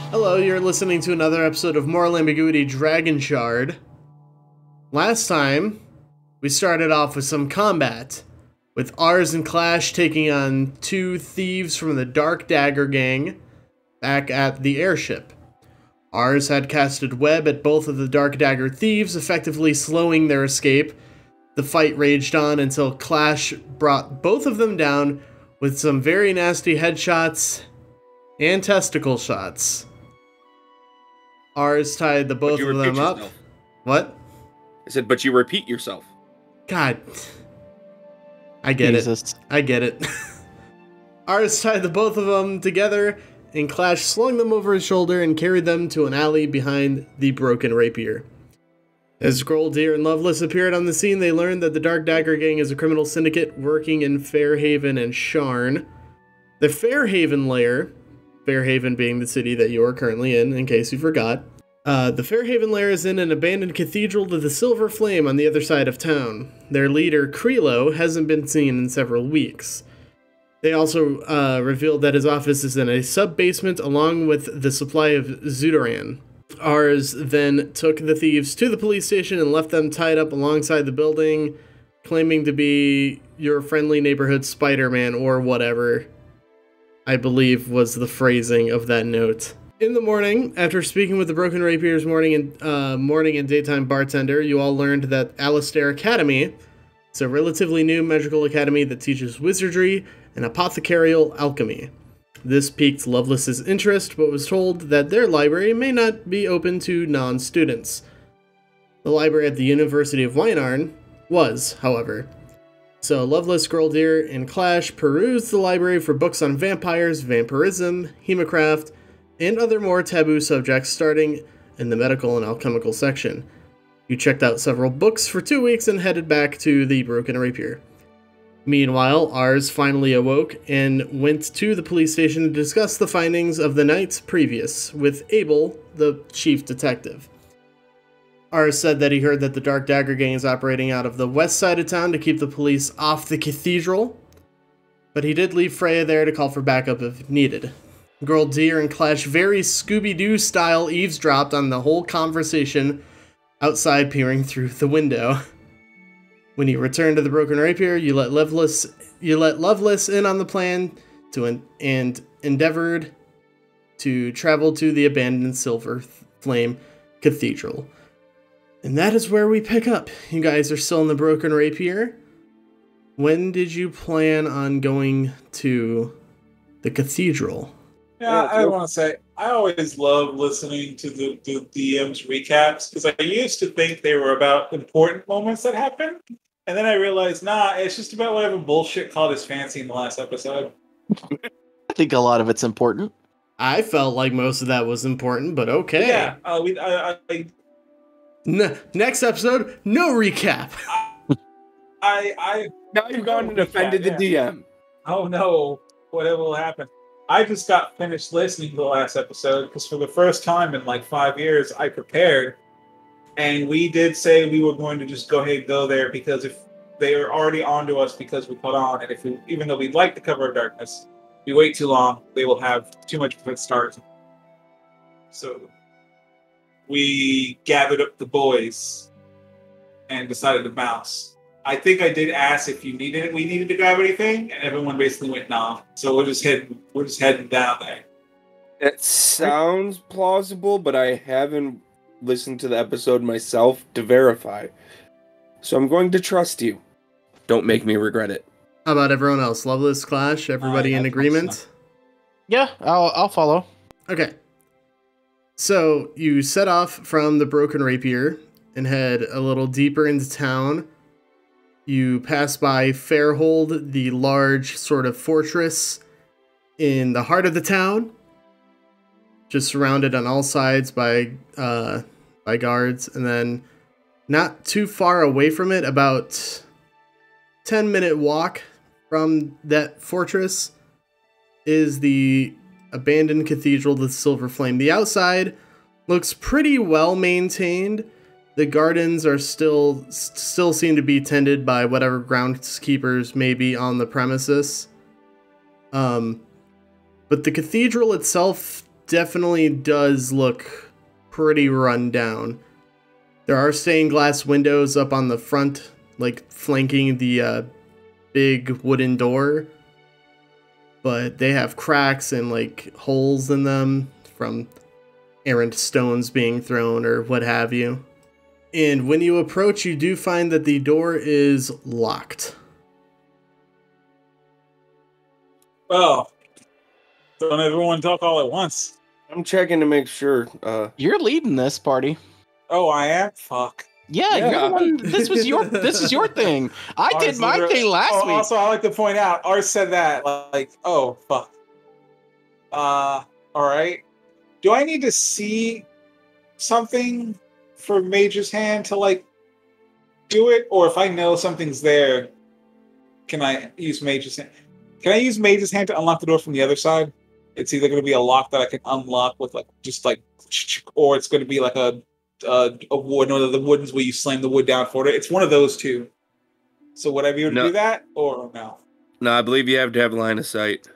Hello, you're listening to another episode of Moral Ambiguity Dragonshard. Last time, we started off with some combat, with Ars and Clash taking on two thieves from the Dark Dagger Gang back at the airship. Ars had casted web at both of the Dark Dagger thieves, effectively slowing their escape. The fight raged on until Clash brought both of them down with some very nasty headshots and testicle shots. Ars tied the both of them up. What? I said, but you repeat yourself. God. I get it. I get it. Ars tied the both of them together, and Clash slung them over his shoulder and carried them to an alley behind the broken rapier. As Groldeer and Loveless appeared on the scene, they learned that the Dark Dagger Gang is a criminal syndicate working in Fairhaven and Sharn. The Fairhaven lair, Fairhaven being the city that you are currently in case you forgot. The Fairhaven lair is in an abandoned cathedral with a silver flame on the other side of town. Their leader, Kreelo, hasn't been seen in several weeks. They also revealed that his office is in a sub-basement along with the supply of Zudoran. Ars then took the thieves to the police station and left them tied up alongside the building, claiming to be your friendly neighborhood Spider-Man or whatever, I believe was the phrasing of that note. In the morning, after speaking with the Broken Rapier's morning and daytime bartender, you all learned that Alistair Academy is a relatively new magical academy that teaches wizardry and apothecarial alchemy. This piqued Loveless's interest, but was told that their library may not be open to non-students. The library at the University of Wynarn was, however. So Loveless, Groldeer, and Clash perused the library for books on vampires, vampirism, hemocraft, and other more taboo subjects, starting in the medical and alchemical section. You checked out several books for 2 weeks and headed back to the Broken Rapier. Meanwhile, Ars finally awoke and went to the police station to discuss the findings of the night previous with Abel, the chief detective. Ars said that he heard that the Dark Dagger Gang is operating out of the west side of town to keep the police off the cathedral, but he did leave Freya there to call for backup if needed. Groldeer and Clash very Scooby-Doo style eavesdropped on the whole conversation outside, peering through the window. When you returned to the Broken Rapier, you let Loveless in on the plan and endeavored to travel to the abandoned Silver Flame Cathedral. And that is where we pick up. You guys are still in the Broken Rapier. When did you plan on going to the cathedral? Yeah, I want to say, I always love listening to the DM's recaps, because I used to think they were about important moments that happened, and then I realized, nah, it's just about whatever bullshit called his fancy in the last episode. I think a lot of it's important. I felt like most of that was important, but okay. Yeah, next episode, no recap. Now you've gone and offended the DM. Oh no, whatever will happen. I just got finished listening to the last episode because for the first time in like 5 years, I prepared. And we did say we were going to just go ahead and go there because if they are already onto us because we put on, and even though we'd like the cover of darkness, if we wait too long, they will have too much of a start. So we gathered up the boys and decided to bounce. I think I did ask if we needed to grab anything, and everyone basically went nah. So we're just heading down there. It sounds plausible, but I haven't listened to the episode myself to verify. So I'm going to trust you. Don't make me regret it. How about everyone else? Loveless, Clash, everybody in agreement? Yeah, I'll follow. Okay. So you set off from the Broken Rapier and head a little deeper into town. You pass by Fairhold, the large sort of fortress in the heart of the town. just surrounded on all sides by guards, and then not too far away from it, about 10-minute walk from that fortress, is the abandoned Cathedral of the Silver Flame. The outside looks pretty well maintained. The gardens are still seem to be tended by whatever groundskeepers may be on the premises. But the cathedral itself definitely does look pretty run down. There are stained glass windows up on the front, like flanking the big wooden door, but they have cracks and like holes in them from errant stones being thrown or what have you. And when you approach, you do find that the door is locked. Well, don't everyone talk all at once. I'm checking to make sure. You're leading this party. Oh, I am? Fuck. Yeah, you're the one. This is your thing. I did my thing last week. Also, I like to point out, Ars said that, like, oh, fuck. Alright. Do I need to see something for Mage's Hand to, like, do it? Or if I know something's there, can I use Mage's Hand? Can I use Mage's Hand to unlock the door from the other side? It's either going to be a lock that I can unlock with, like, just, like, or it's going to be, like, a wood, one of the woodens where you slam the wood down for it. It's one of those two. So would I be able to do that, or no? No, I believe you have to have line of sight.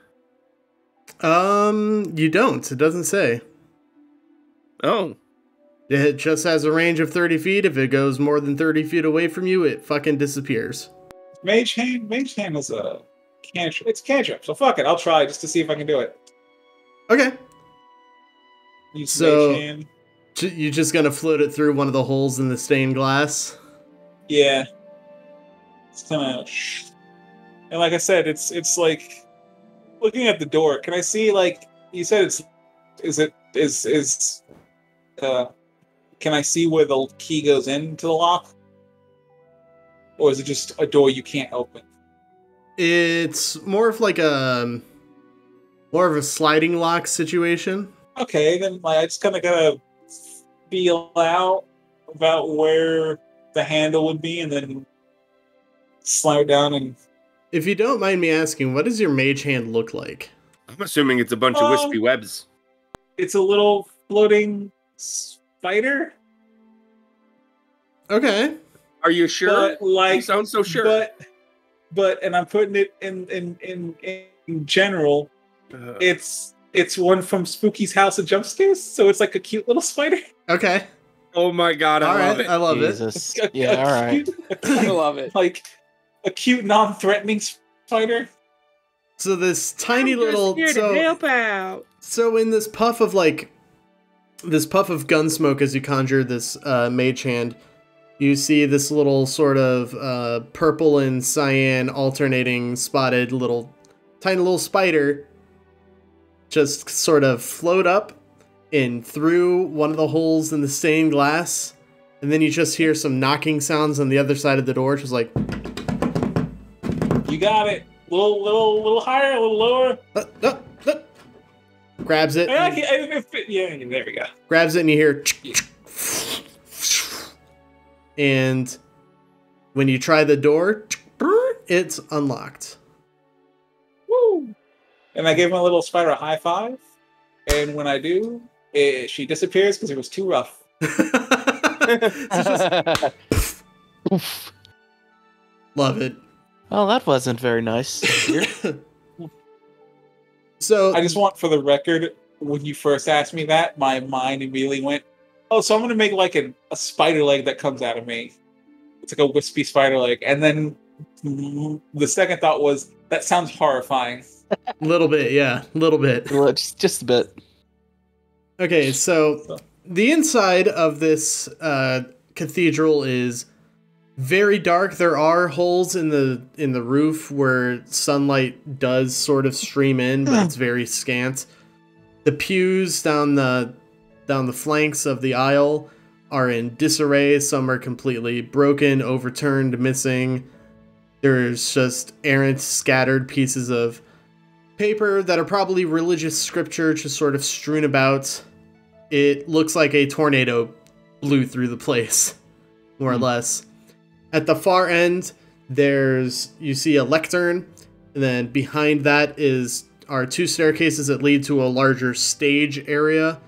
You don't. It doesn't say. Oh. It just has a range of 30 feet. If it goes more than 30 feet away from you, it fucking disappears. Mage Hand is a cantrip. It's a cantrip, so fuck it. I'll try just to see if I can do it. Okay. Use so, Mage Hand. You just gonna float it through one of the holes in the stained glass? Yeah. It's kind of... And like I said, it's like... Looking at the door, can I see, like... You said it's... Can I see where the key goes into the lock? Or is it just a door you can't open? It's more of like a sliding lock situation. Okay, then like, I just kind of gotta feel out about where the handle would be and then slam it down. And if you don't mind me asking, what does your mage hand look like? I'm assuming it's a bunch of wispy webs. It's a little floating spider. Okay. Are you sure? But, like, you sound so sure. But and I'm putting it in general. It's one from Spooky's House of Jump Scares, so it's like a cute little spider. Okay. Oh my god, I love it. I love Jesus. it. Yeah, all right. I love it. Like a cute, non-threatening spider. So this tiny little help out. So in this puff of gun smoke as you conjure this mage hand, you see this little sort of purple and cyan alternating spotted tiny little spider just sort of float up and through one of the holes in the stained glass, and then you just hear some knocking sounds on the other side of the door, just like... You got it. Little higher, a little lower. Grabs it. Yeah, there we go. Grabs it and you hear... And when you try the door, it's unlocked. Woo! And I gave my little spider a high five. And when I do, she disappears because it was too rough. Love it. Well, that wasn't very nice. So I just want, for the record, when you first asked me that, my mind immediately went, oh, so I'm going to make like a spider leg that comes out of me. It's like a wispy spider leg. And then the second thought was, that sounds horrifying. A little bit, yeah. A little bit. Well, just a bit. Okay, so the inside of this cathedral is very dark. There are holes in the roof where sunlight does sort of stream in, but it's very scant. The pews down the flanks of the aisle are in disarray. Some are completely broken, overturned, missing. There's just errant, scattered pieces of paper that are probably religious scripture just sort of strewn about. It looks like a tornado blew through the place, more or less. At the far end, you see a lectern, and then behind that are two staircases that lead to a larger stage area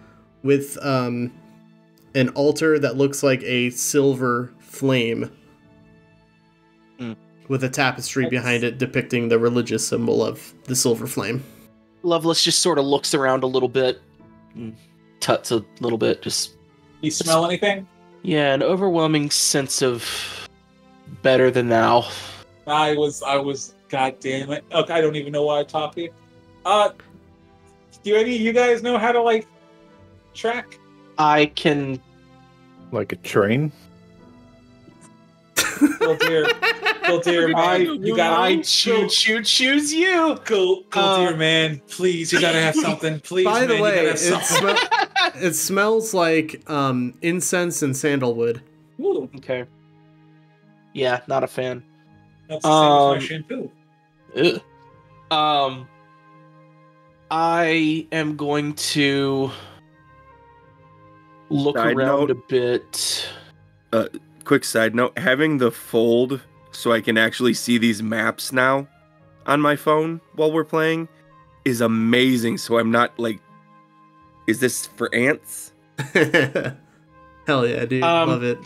with an altar that looks like a silver flame with a tapestry behind it depicting the religious symbol of the silver flame. Loveless just sort of looks around a little bit, tuts a little bit, just... You smell anything? Yeah, an overwhelming sense of better than now. I was, god damn it. Okay, I don't even know why I talked to you. Do any of you guys know how to, like, track? I can... Like a train? Well, dear man, you gotta choose you. Go, dear man, please, you gotta have something. Please, by the man, way, you gotta have something. it smells like incense and sandalwood. Ooh, Okay. Yeah, not a fan. that's the same as my shampoo. Ugh. I am going to look Side around note. a bit. Quick side note, having the fold so I can actually see these maps now on my phone while we're playing is amazing. So I'm not like, is this for ants? Hell yeah, dude. Love it.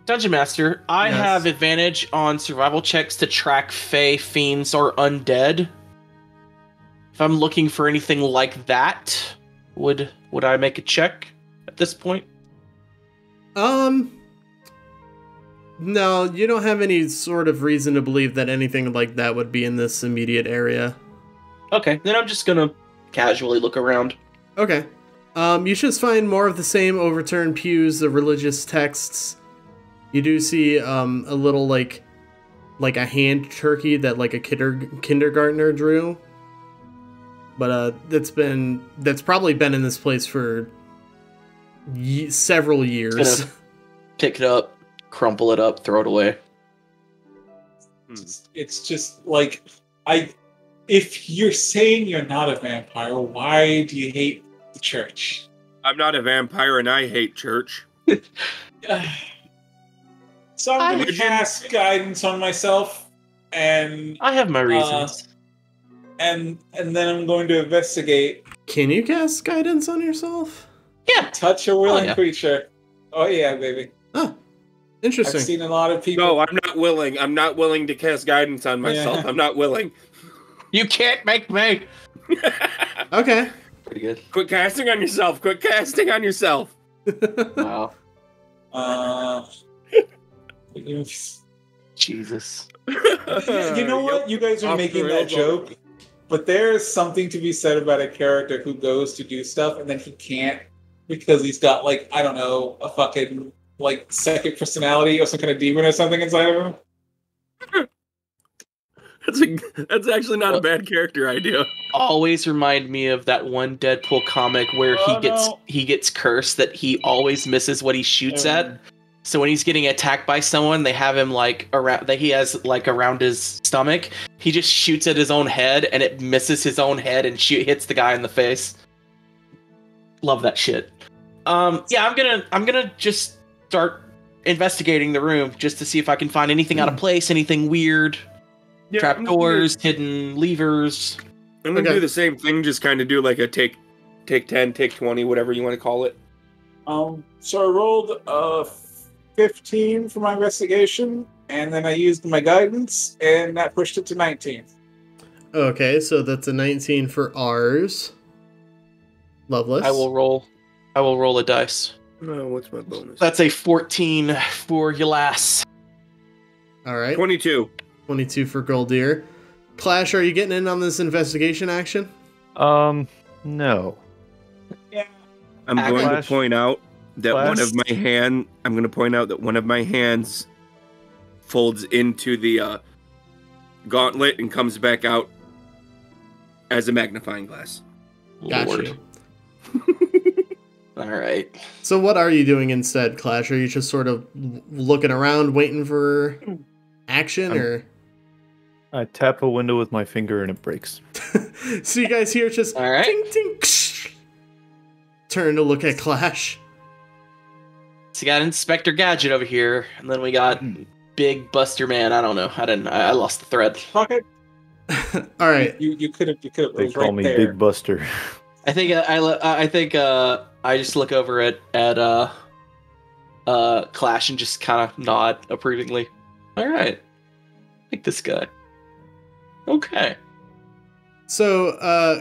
Dungeon Master, I Yes. have advantage on survival checks to track Fey, Fiends, or Undead. If I'm looking for anything like that, would I make a check at this point? No, you don't have any sort of reason to believe that anything like that would be in this immediate area. Okay, then I'm just gonna casually look around. Okay. You should find more of the same overturned pews, the religious texts. You do see a little like a hand turkey that like a kindergartner drew. But that's probably been in this place for several years. Gonna pick it up, crumple it up, throw it away. It's just like if you're saying you're not a vampire, why do you hate the church? I'm not a vampire and I hate church. So I'm going to cast guidance on myself, and I have my reasons. And then I'm going to investigate. Can you cast guidance on yourself? Yeah. Touch a willing creature. Oh yeah, baby. Oh, interesting. I've seen a lot of people. No, I'm not willing. I'm not willing to cast guidance on myself. Yeah. I'm not willing. You can't make me. Okay. Pretty good. Quit casting on yourself. Quit casting on yourself. Wow. Jesus. You know what? You guys are Off making the that rails joke, but there's something to be said about a character who goes to do stuff and then he can't because he's got, like, I don't know, a fucking, like, second personality or some kind of demon or something inside of him. That's actually not a bad character idea. Always remind me of that one Deadpool comic where he gets cursed that he always misses what he shoots at. So when he's getting attacked by someone, they have him like around that he has like around his stomach. He just shoots at his own head and it misses his own head and hits the guy in the face. Love that shit. Yeah, I'm gonna just start investigating the room just to see if I can find anything out of place, anything weird. Yeah, Trapdoors, hidden levers. I'm gonna do the same thing, just kind of do like a take 10, take 20, whatever you want to call it. So I rolled 15 for my investigation, and then I used my guidance, and that pushed it to 19. Okay, so that's a 19 for ours. Loveless. I will roll a dice. Oh, what's my bonus? That's a 14 for your lass. All right. 22. 22 for Goldear. Clash, are you getting in on this investigation action? No. Yeah. I'm going to point out that Clash. I'm going to point out that one of my hands folds into the gauntlet and comes back out as a magnifying glass. Got Lord. you. All right. So what are you doing instead, Clash? Are you just sort of looking around, waiting for action, or? I tap a window with my finger and it breaks. So you guys hear just all right. ting, ting, ksh. Turn to look at Clash. So you got Inspector Gadget over here, and then we got Big Buster Man. I don't know. I lost the thread. Fuck it. All right. You could have. They call me Big Buster. I think I just look over at Clash and just kind of nod approvingly. All right, like this guy. Okay. So,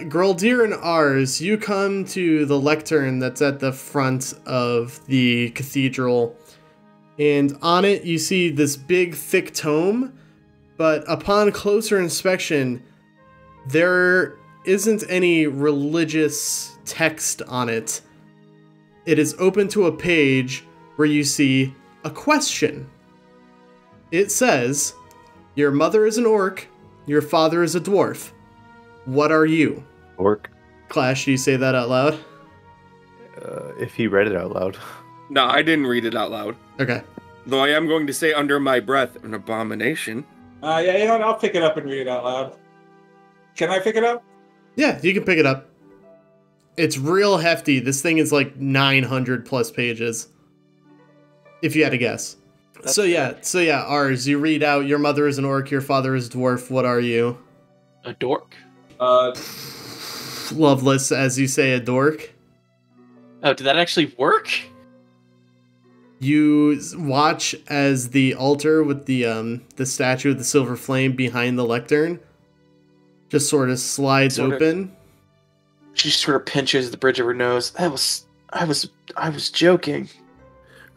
Groldir and Ars, you come to the lectern that's at the front of the cathedral, and on it you see this big, thick tome, but upon closer inspection, there isn't any religious text on it. It is open to a page where you see a question. It says, "Your mother is an orc, your father is a dwarf. What are you?" Orc. Clash, do you say that out loud? If he read it out loud. No, I didn't read it out loud. Okay. Though I am going to say under my breath, an abomination. Yeah, you know what? I'll pick it up and read it out loud. Can I pick it up? Yeah, you can pick it up. It's real hefty. This thing is like 900 plus pages. If you had to guess. So yeah, Ars, you read out, "Your mother is an orc, your father is a dwarf. What are you?" A dork. Loveless, as you say, a dork. Oh, did that actually work? You watch as the altar with the statue of the silver flame behind the lectern just sort of slides open. She sort of pinches the bridge of her nose. I was joking.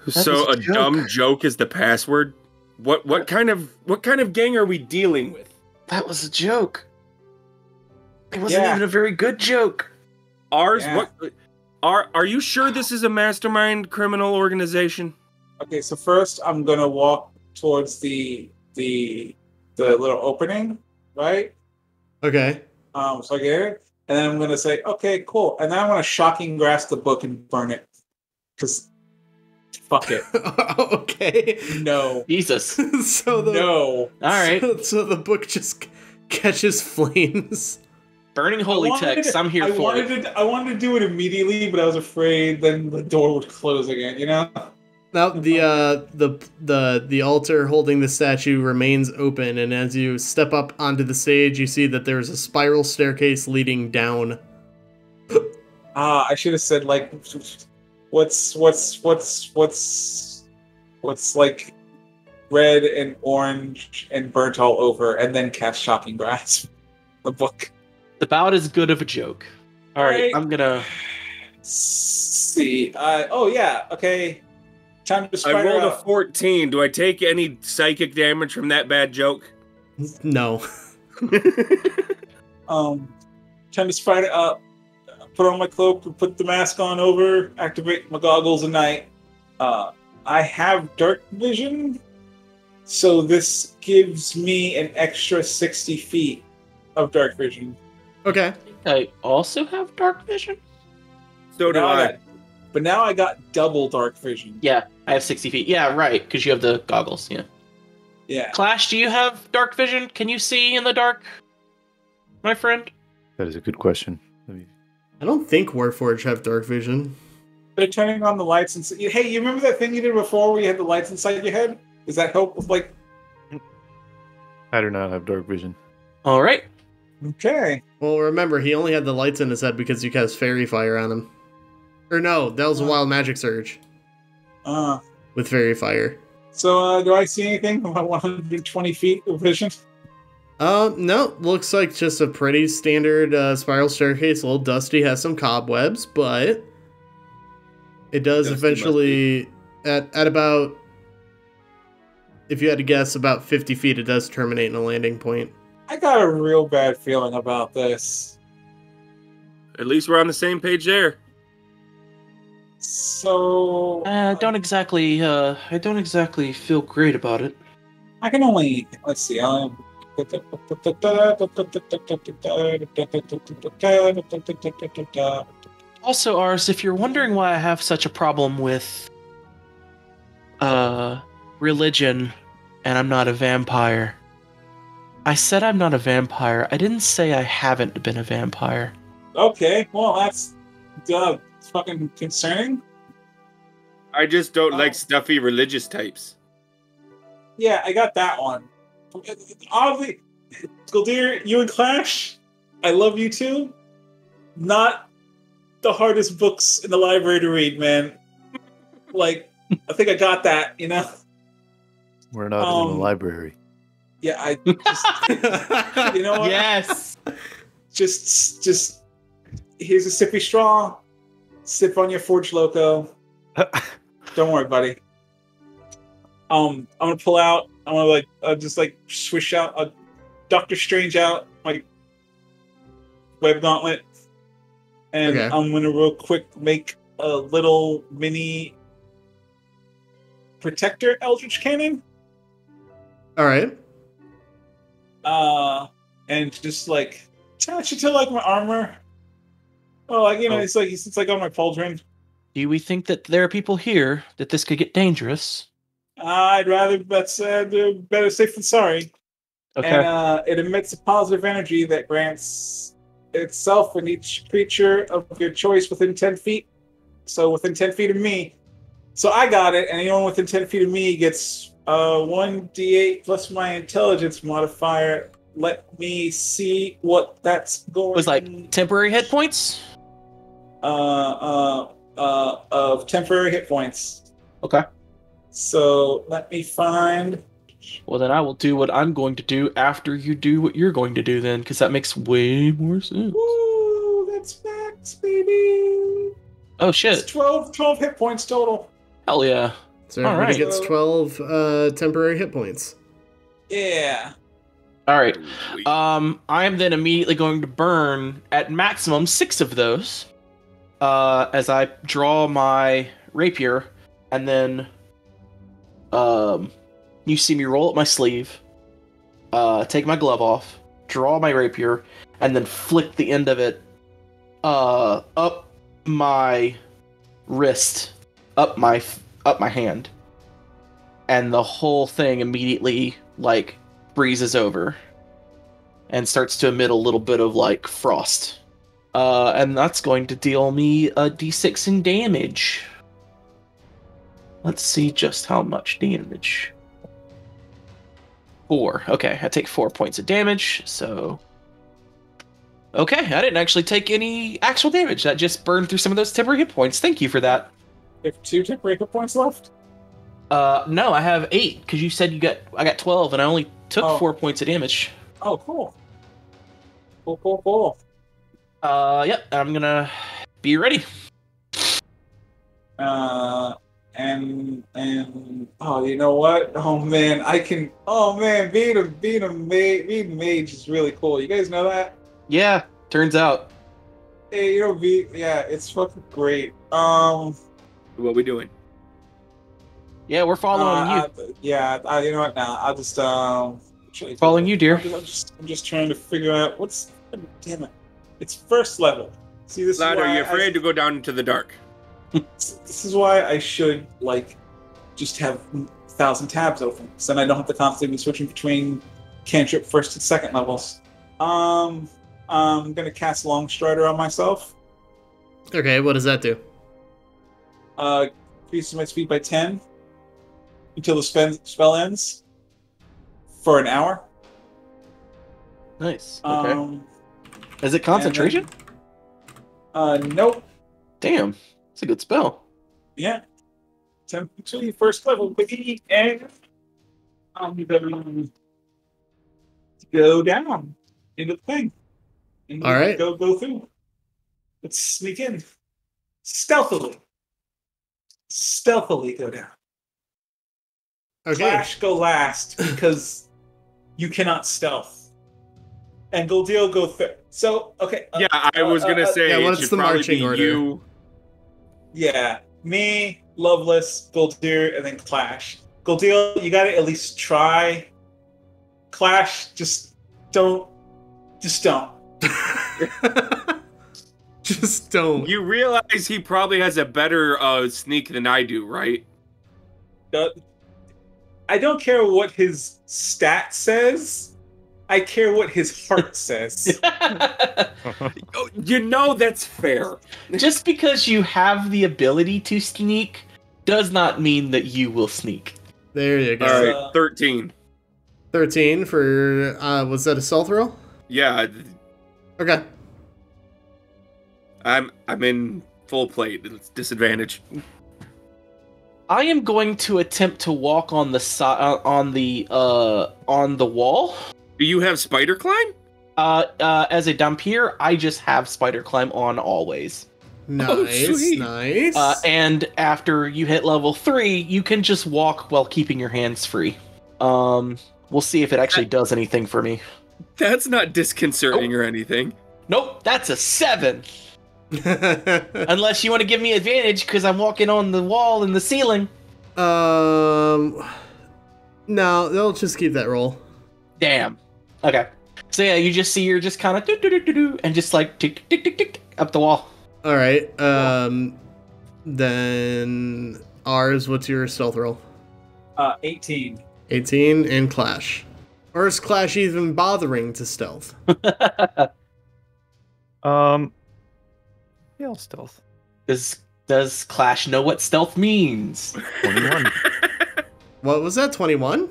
So a dumb joke is the password? What kind of gang are we dealing with? That was a joke. It wasn't even a very good joke. Ours? Yeah. What? Are you sure this is a mastermind criminal organization? Okay, so first I'm gonna walk towards the little opening, right? Okay. So I get it, and then I'm gonna say, "Okay, cool," and then I want to shocking grasp the book and burn it, because fuck it. Okay. No. Jesus. No. All right. So the book just catches flames. Burning holy text. I'm here for it. I wanted to do it immediately, but I was afraid then the door would close again. You know. Now the altar holding the statue remains open, and as you step up onto the stage, you see that there's a spiral staircase leading down. I should have said like, what's like red and orange and burnt all over, and then cast shocking grasp. The book. About as good of a joke. All right, I'm gonna see. Okay. Time to I rolled a 14. Do I take any psychic damage from that bad joke? No. Time to spider up. Put on my cloak, put the mask on over, activate my goggles at night. I have dark vision, so this gives me an extra 60 feet of dark vision. Okay. I also have dark vision? So do I. But now I got double dark vision. Yeah, I have 60 feet. Yeah, right, because you have the goggles, yeah. Yeah. Clash, do you have dark vision? Can you see in the dark, my friend? That is a good question. I don't think Warforged have dark vision. They're turning on the lights and hey, you remember that thing you did before where you had the lights inside your head? Does that help with like... I do not have dark vision. All right. Okay. Well, remember, he only had the lights in his head because you cast Fairy Fire on him. Or no, that was a Wild Magic Surge. With Fairy Fire. So, do I see anything about 120 feet of vision? No. Looks like just a pretty standard spiral staircase. A little dusty, has some cobwebs, but it does dusty eventually, at about, if you had to guess, about 50 feet, it does terminate in a landing point. I got a real bad feeling about this. At least we're on the same page there. So I don't exactly feel great about it. I can only let's see. Also, Ars, if you're wondering why I have such a problem with religion and I'm not a vampire, I said I'm not a vampire. I didn't say I haven't been a vampire. Okay, well, that's fucking concerning. I just don't like stuffy religious types. Yeah, I got that one. Oddly, Skuldir, you and Clash, I love you too. Not the hardest books in the library to read, man. Like, I think I got that, you know? We're not in the library. Yeah, I just... you know what? Yes! Just... Here's a sippy straw. Sip on your Forge Loco. Don't worry, buddy. I'm gonna pull out. I'm gonna just swish out a Doctor Strange out my web gauntlet, and I'm gonna real quick make a little mini protector Eldritch Cannon. All right. And just attach it to my armor. Oh, it's like on my pauldron. Do we think that there are people here that this could get dangerous? I'd rather better safe than sorry. Okay. And it emits a positive energy that grants itself and each creature of your choice within 10 feet. So within 10 feet of me. So I got it, and anyone within 10 feet of me gets 1d8 plus my intelligence modifier. Let me see what that's going. It was temporary hit points? Of temporary hit points. Okay. So let me find. Well, then I will do what I'm going to do after you do what you're going to do, then, because that makes way more sense. Woo! That's max, baby. Oh shit! It's 12 hit points total. Hell yeah! So everybody gets 12 temporary hit points. Yeah. All right. I am then immediately going to burn at maximum 6 of those. As I draw my rapier, and then you see me roll up my sleeve, take my glove off, draw my rapier, and then flick the end of it up my wrist, up my hand, and the whole thing immediately freezes over and starts to emit a little bit of frost. And that's going to deal me a d6 in damage. Let's see just how much damage. 4. Okay, I take 4 points of damage, so... Okay, I didn't actually take any actual damage. That just burned through some of those temporary hit points. Thank you for that. You have 2 temporary hit points left? No, I have 8, because you said I got 12, and I only took 4 points of damage. Oh, cool. Cool. Yep, I'm gonna be ready. And oh, you know what? Oh man, being a mage is really cool. You guys know that? Yeah, turns out. Hey, it's fucking great. What are we doing? Yeah, we're following you. You know what? Now I'll just following you, dear. I'm just trying to figure out what's. Damn it! It's first level. See, this Lad, is why are you afraid to go down into the dark? This is why I should just have 1,000 tabs open, so then I don't have to constantly be switching between cantrip first and second levels. I'm gonna cast Longstrider on myself. Okay, what does that do? Increases my speed by 10 until the spell ends for an hour. Nice. Okay. Is it concentration? Nope. Damn, it's a good spell. Yeah. Temperature first level, baby, and I'm gonna go down into the thing. And all right. Go through. Let's sneak in. Stealthily go down. Okay. Clash go last because you cannot stealth. And Goldeal go third. So, okay. I was going to say what's it should the probably marching be order? You. Yeah. Me, Loveless, Goldeal, and then Clash. Goldeal, you got to at least try. Clash, just don't. Just don't. Just don't. You realize he probably has a better sneak than I do, right? I don't care what his stat says. I care what his heart says. That's fair. Just because you have the ability to sneak does not mean that you will sneak. There you go. All right, 13. 13 for, was that a stealth roll? Yeah. Okay. I'm in full plate. It's disadvantage. I am going to attempt to walk on the on the wall. Do you have spider climb? As a Dhampir, I just have spider climb on always. Nice, nice. And after you hit level 3, you can just walk while keeping your hands free. We'll see if it actually does anything for me. That's not disconcerting or anything. Nope, that's a 7. Unless you want to give me advantage because I'm walking on the wall and the ceiling. No, they'll just keep that roll. Damn. Okay. So yeah, you just see you're just kind of do and just like tick tick tick tick up the wall. All right. Then ours. What's your stealth roll? 18. 18 and Clash. Or is Clash even bothering to stealth? Yeah, I'll stealth. Does Clash know what stealth means? 21. What was that? 21?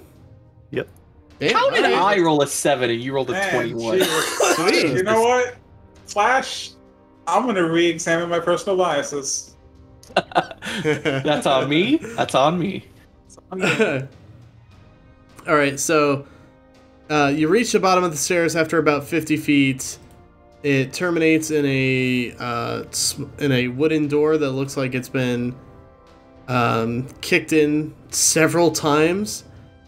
Yep. Damn, How did right. I roll a 7 and you rolled a Man, 21? Sweet. You know what? Flash, I'm going to re-examine my personal biases. That's on me. That's on me. All right, so you reach the bottom of the stairs after about 50 feet. It terminates in a wooden door that looks like it's been kicked in several times.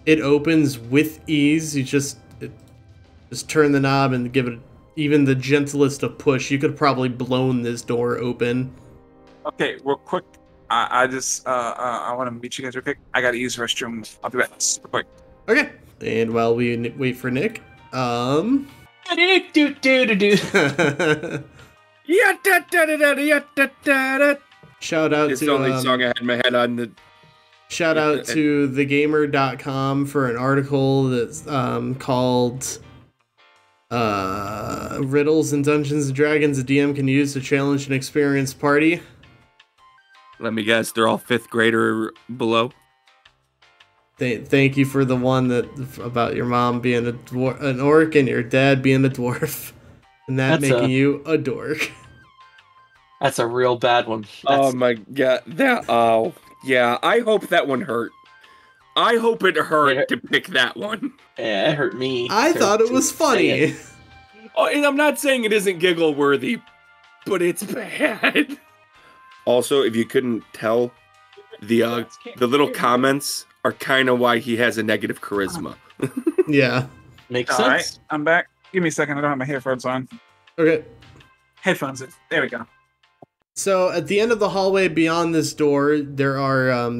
It opens with ease. You just turn the knob and give it even the gentlest of push. You could probably blown this door open. Okay, real quick. I want to meet you guys real quick. I got to use the restroom. I'll be back super quick. Okay. And while we wait for Nick, Do. shout out It's to the only song I had in my head on the. shout out to thegamer.com for an article that's called Riddles and Dungeons and Dragons a DM can use to challenge an experienced party. Let me guess, they're all 5th grader below. Thank you for the one that about your mom being an orc and your dad being a dwarf, and that's making you a dork. That's a real bad one. Oh my god, yeah. I hope that one hurt. I hope it hurt to pick that one. Yeah, it hurt me. I thought it was funny. Oh, and I'm not saying it isn't giggle worthy, but it's bad. Also, if you couldn't tell, the little comments are kind of why he has a negative charisma. Yeah. Makes All sense. right, I'm back. Give me a second. I don't have my headphones on. Okay. Headphones. There we go. So at the end of the hallway beyond this door, there are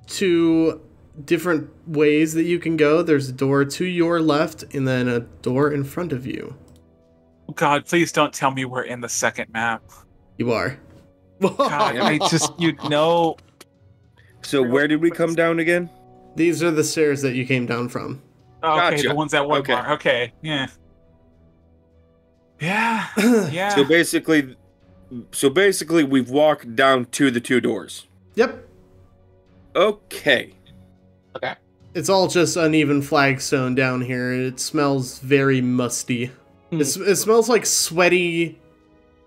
2 different ways that you can go. There's a door to your left and then a door in front of you. Oh, God, please don't tell me we're in the second map. You are. God, I just, know. So where did we come down again? These are the stairs that you came down from. Oh, okay, Gotcha. the ones that one Okay. bar. Okay, yeah. Yeah, yeah. So basically, we've walked down to the 2 doors. Yep. Okay. Okay. It's all just uneven flagstone down here. It smells very musty. It smells like sweaty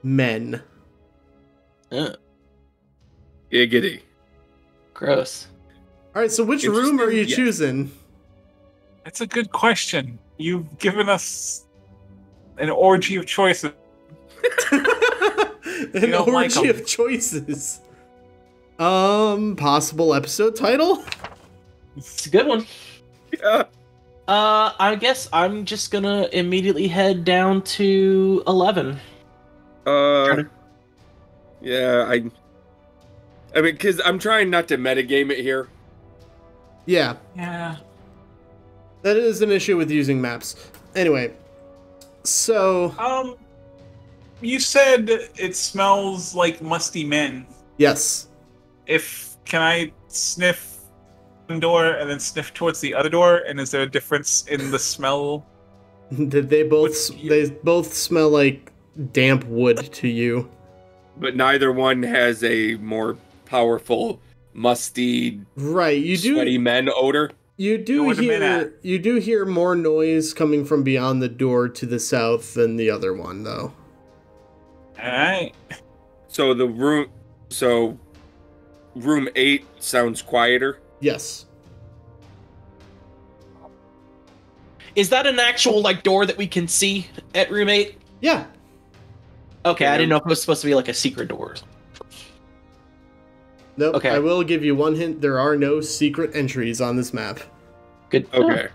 men. Giggity. Gross. All right, so which room are you choosing? That's a good question. You've given us an orgy of choices. An orgy of choices. Possible episode title? It's a good one. Yeah. I guess I'm just gonna immediately head down to 11. Yeah, I mean, because I'm trying not to metagame it here. Yeah. Yeah. That is an issue with using maps. Anyway, so... You said it smells like musty men. Yes. Can I sniff door and then sniff towards the other door? And is there a difference in the smell? They both smell like damp wood to you. But neither one has a more powerful, musty, sweaty men odor. You do hear more noise coming from beyond the door to the south than the other one, though. Alright. So room 8 sounds quieter? Yes. Is that an actual door that we can see at room 8? Yeah. Okay, I didn't know if it was supposed to be a secret door or something. Nope. Okay. I will give you one hint. There are no secret entries on this map. Good. Okay.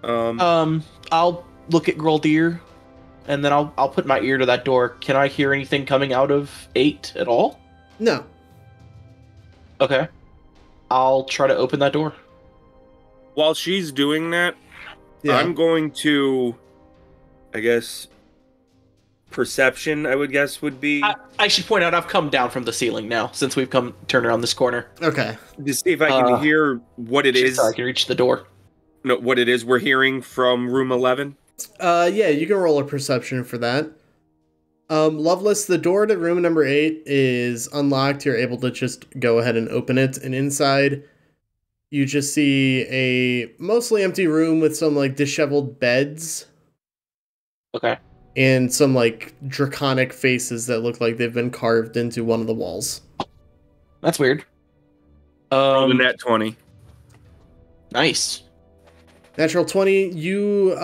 I'll look at Groldir, and then I'll put my ear to that door. Can I hear anything coming out of 8 at all? No. Okay. I'll try to open that door. While she's doing that, I'm going to, I guess, perception, I would guess, would be... I should point out I've come down from the ceiling now, since we've turned around this corner. Okay. To see if I can hear what it is. So I can reach the door. No, what it is we're hearing from room 11? Yeah, you can roll a perception for that. Lovelace, the door to room number 8 is unlocked. You're able to just go ahead and open it. And inside, you just see a mostly empty room with some, disheveled beds. Okay. And some, draconic faces that look like they've been carved into one of the walls. That's weird. Roll the nat 20. Nice. Natural 20, you,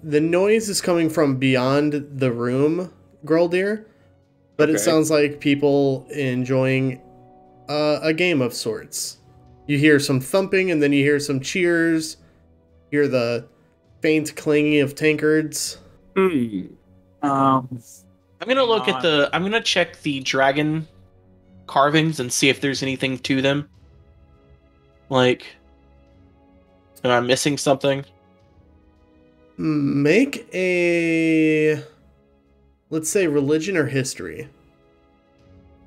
the noise is coming from beyond the room, Groldir, but It sounds like people enjoying a game of sorts. You hear some thumping, and then you hear some cheers, hear the faint clanging of tankards. I'm gonna look at I'm gonna check the dragon carvings and see if there's anything to them. Am I missing something? Make a, let's say, religion or history.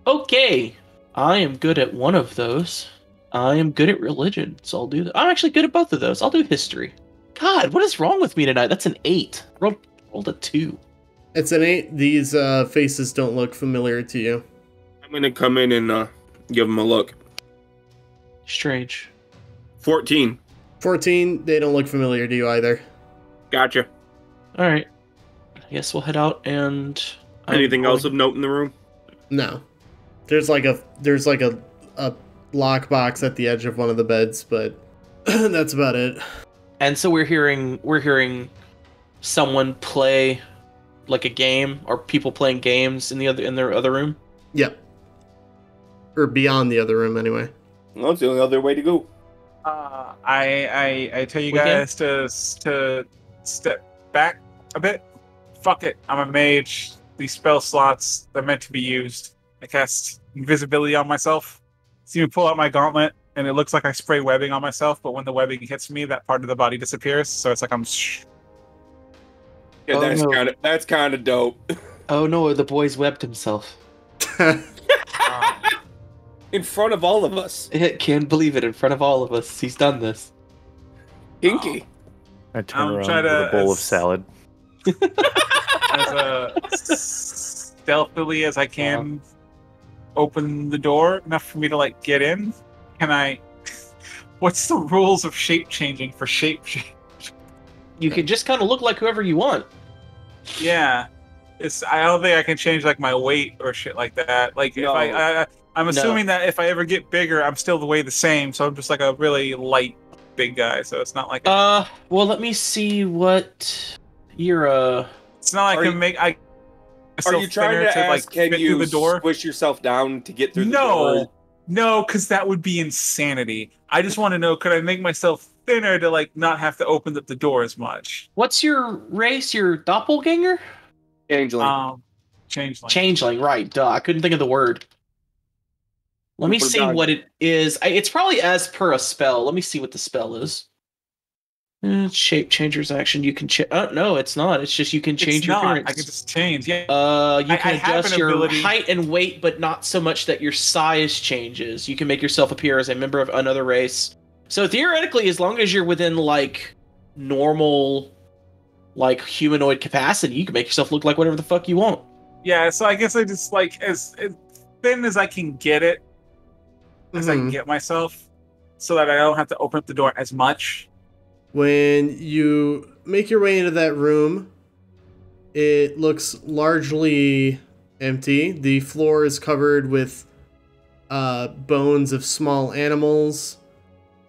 Okay, I am good at one of those. I am good at religion, so I'll do that. I'm actually good at both of those. I'll do history. God, what is wrong with me tonight? That's an 8. Rolled a 2. It's an 8. These faces don't look familiar to you. I'm gonna come in and give them a look. Strange. 14. 14, they don't look familiar to you either. Gotcha. Alright. I guess we'll head out and... Anything else of note in the room? No. There's a lockbox at the edge of one of the beds, but that's about it. And so we're hearing someone play a game, or people playing games in their other room? Yep. Or beyond the other room, anyway. Well, it's the only other way to go. I tell you guys to step back a bit. Fuck it, I'm a mage. These spell slots, they're meant to be used. I cast invisibility on myself. See me pull out my gauntlet, and it looks like I spray webbing on myself, but when the webbing hits me, that part of the body disappears, so it's like I'm... Yeah, that's kind of dope. Oh no, the boy's webbed himself. In front of all of us. I can't believe it, in front of all of us. He's done this. Hinky. I turn around with a bowl of salad. As stealthily as I can, open the door enough for me to get in. Can I? What's the rules of shape changing for shape? You can just kind of look like whoever you want. Yeah, I don't think I can change my weight or shit like that. If I'm assuming that if I ever get bigger, I'm still the same. So I'm just a really light big guy. So it's not like. Well, let me see what you're. It's not like I Are you trying to ask, can you squish yourself down to get through the door? No, because that would be insanity. I just want to know, could I make myself thinner to not have to open up the door as much? What's your race? Your doppelganger? Changeling. Changeling, right. Duh, I couldn't think of the word. Let me see what it is. It's probably as per a spell. Let me see what the spell is. Shape changer's action. You can change. No, it's not. It's just you can change your appearance. I can just change. Yeah. You can adjust your height and weight, but not so much that your size changes. You can make yourself appear as a member of another race. So theoretically, as long as you're within like normal, like humanoid capacity, you can make yourself look like whatever the fuck you want. Yeah. So I guess I just like as thin as I can get it, as I can get myself, so that I don't have to open up the door as much. When you make your way into that room, it looks largely empty. The floor is covered with bones of small animals.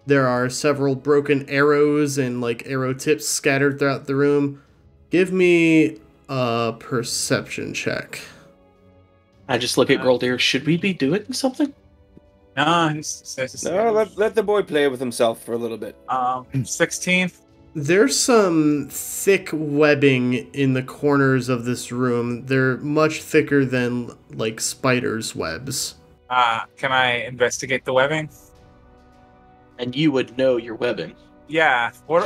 There are several broken arrows and like arrow tips scattered throughout the room. Give me a perception check. I just look at Groldir. Should we be doing something? No, let the boy play with himself for a little bit. 16. There's some thick webbing in the corners of this room. They're much thicker than like spiders' webs. Can I investigate the webbing? And you would know your webbing. Yeah. Or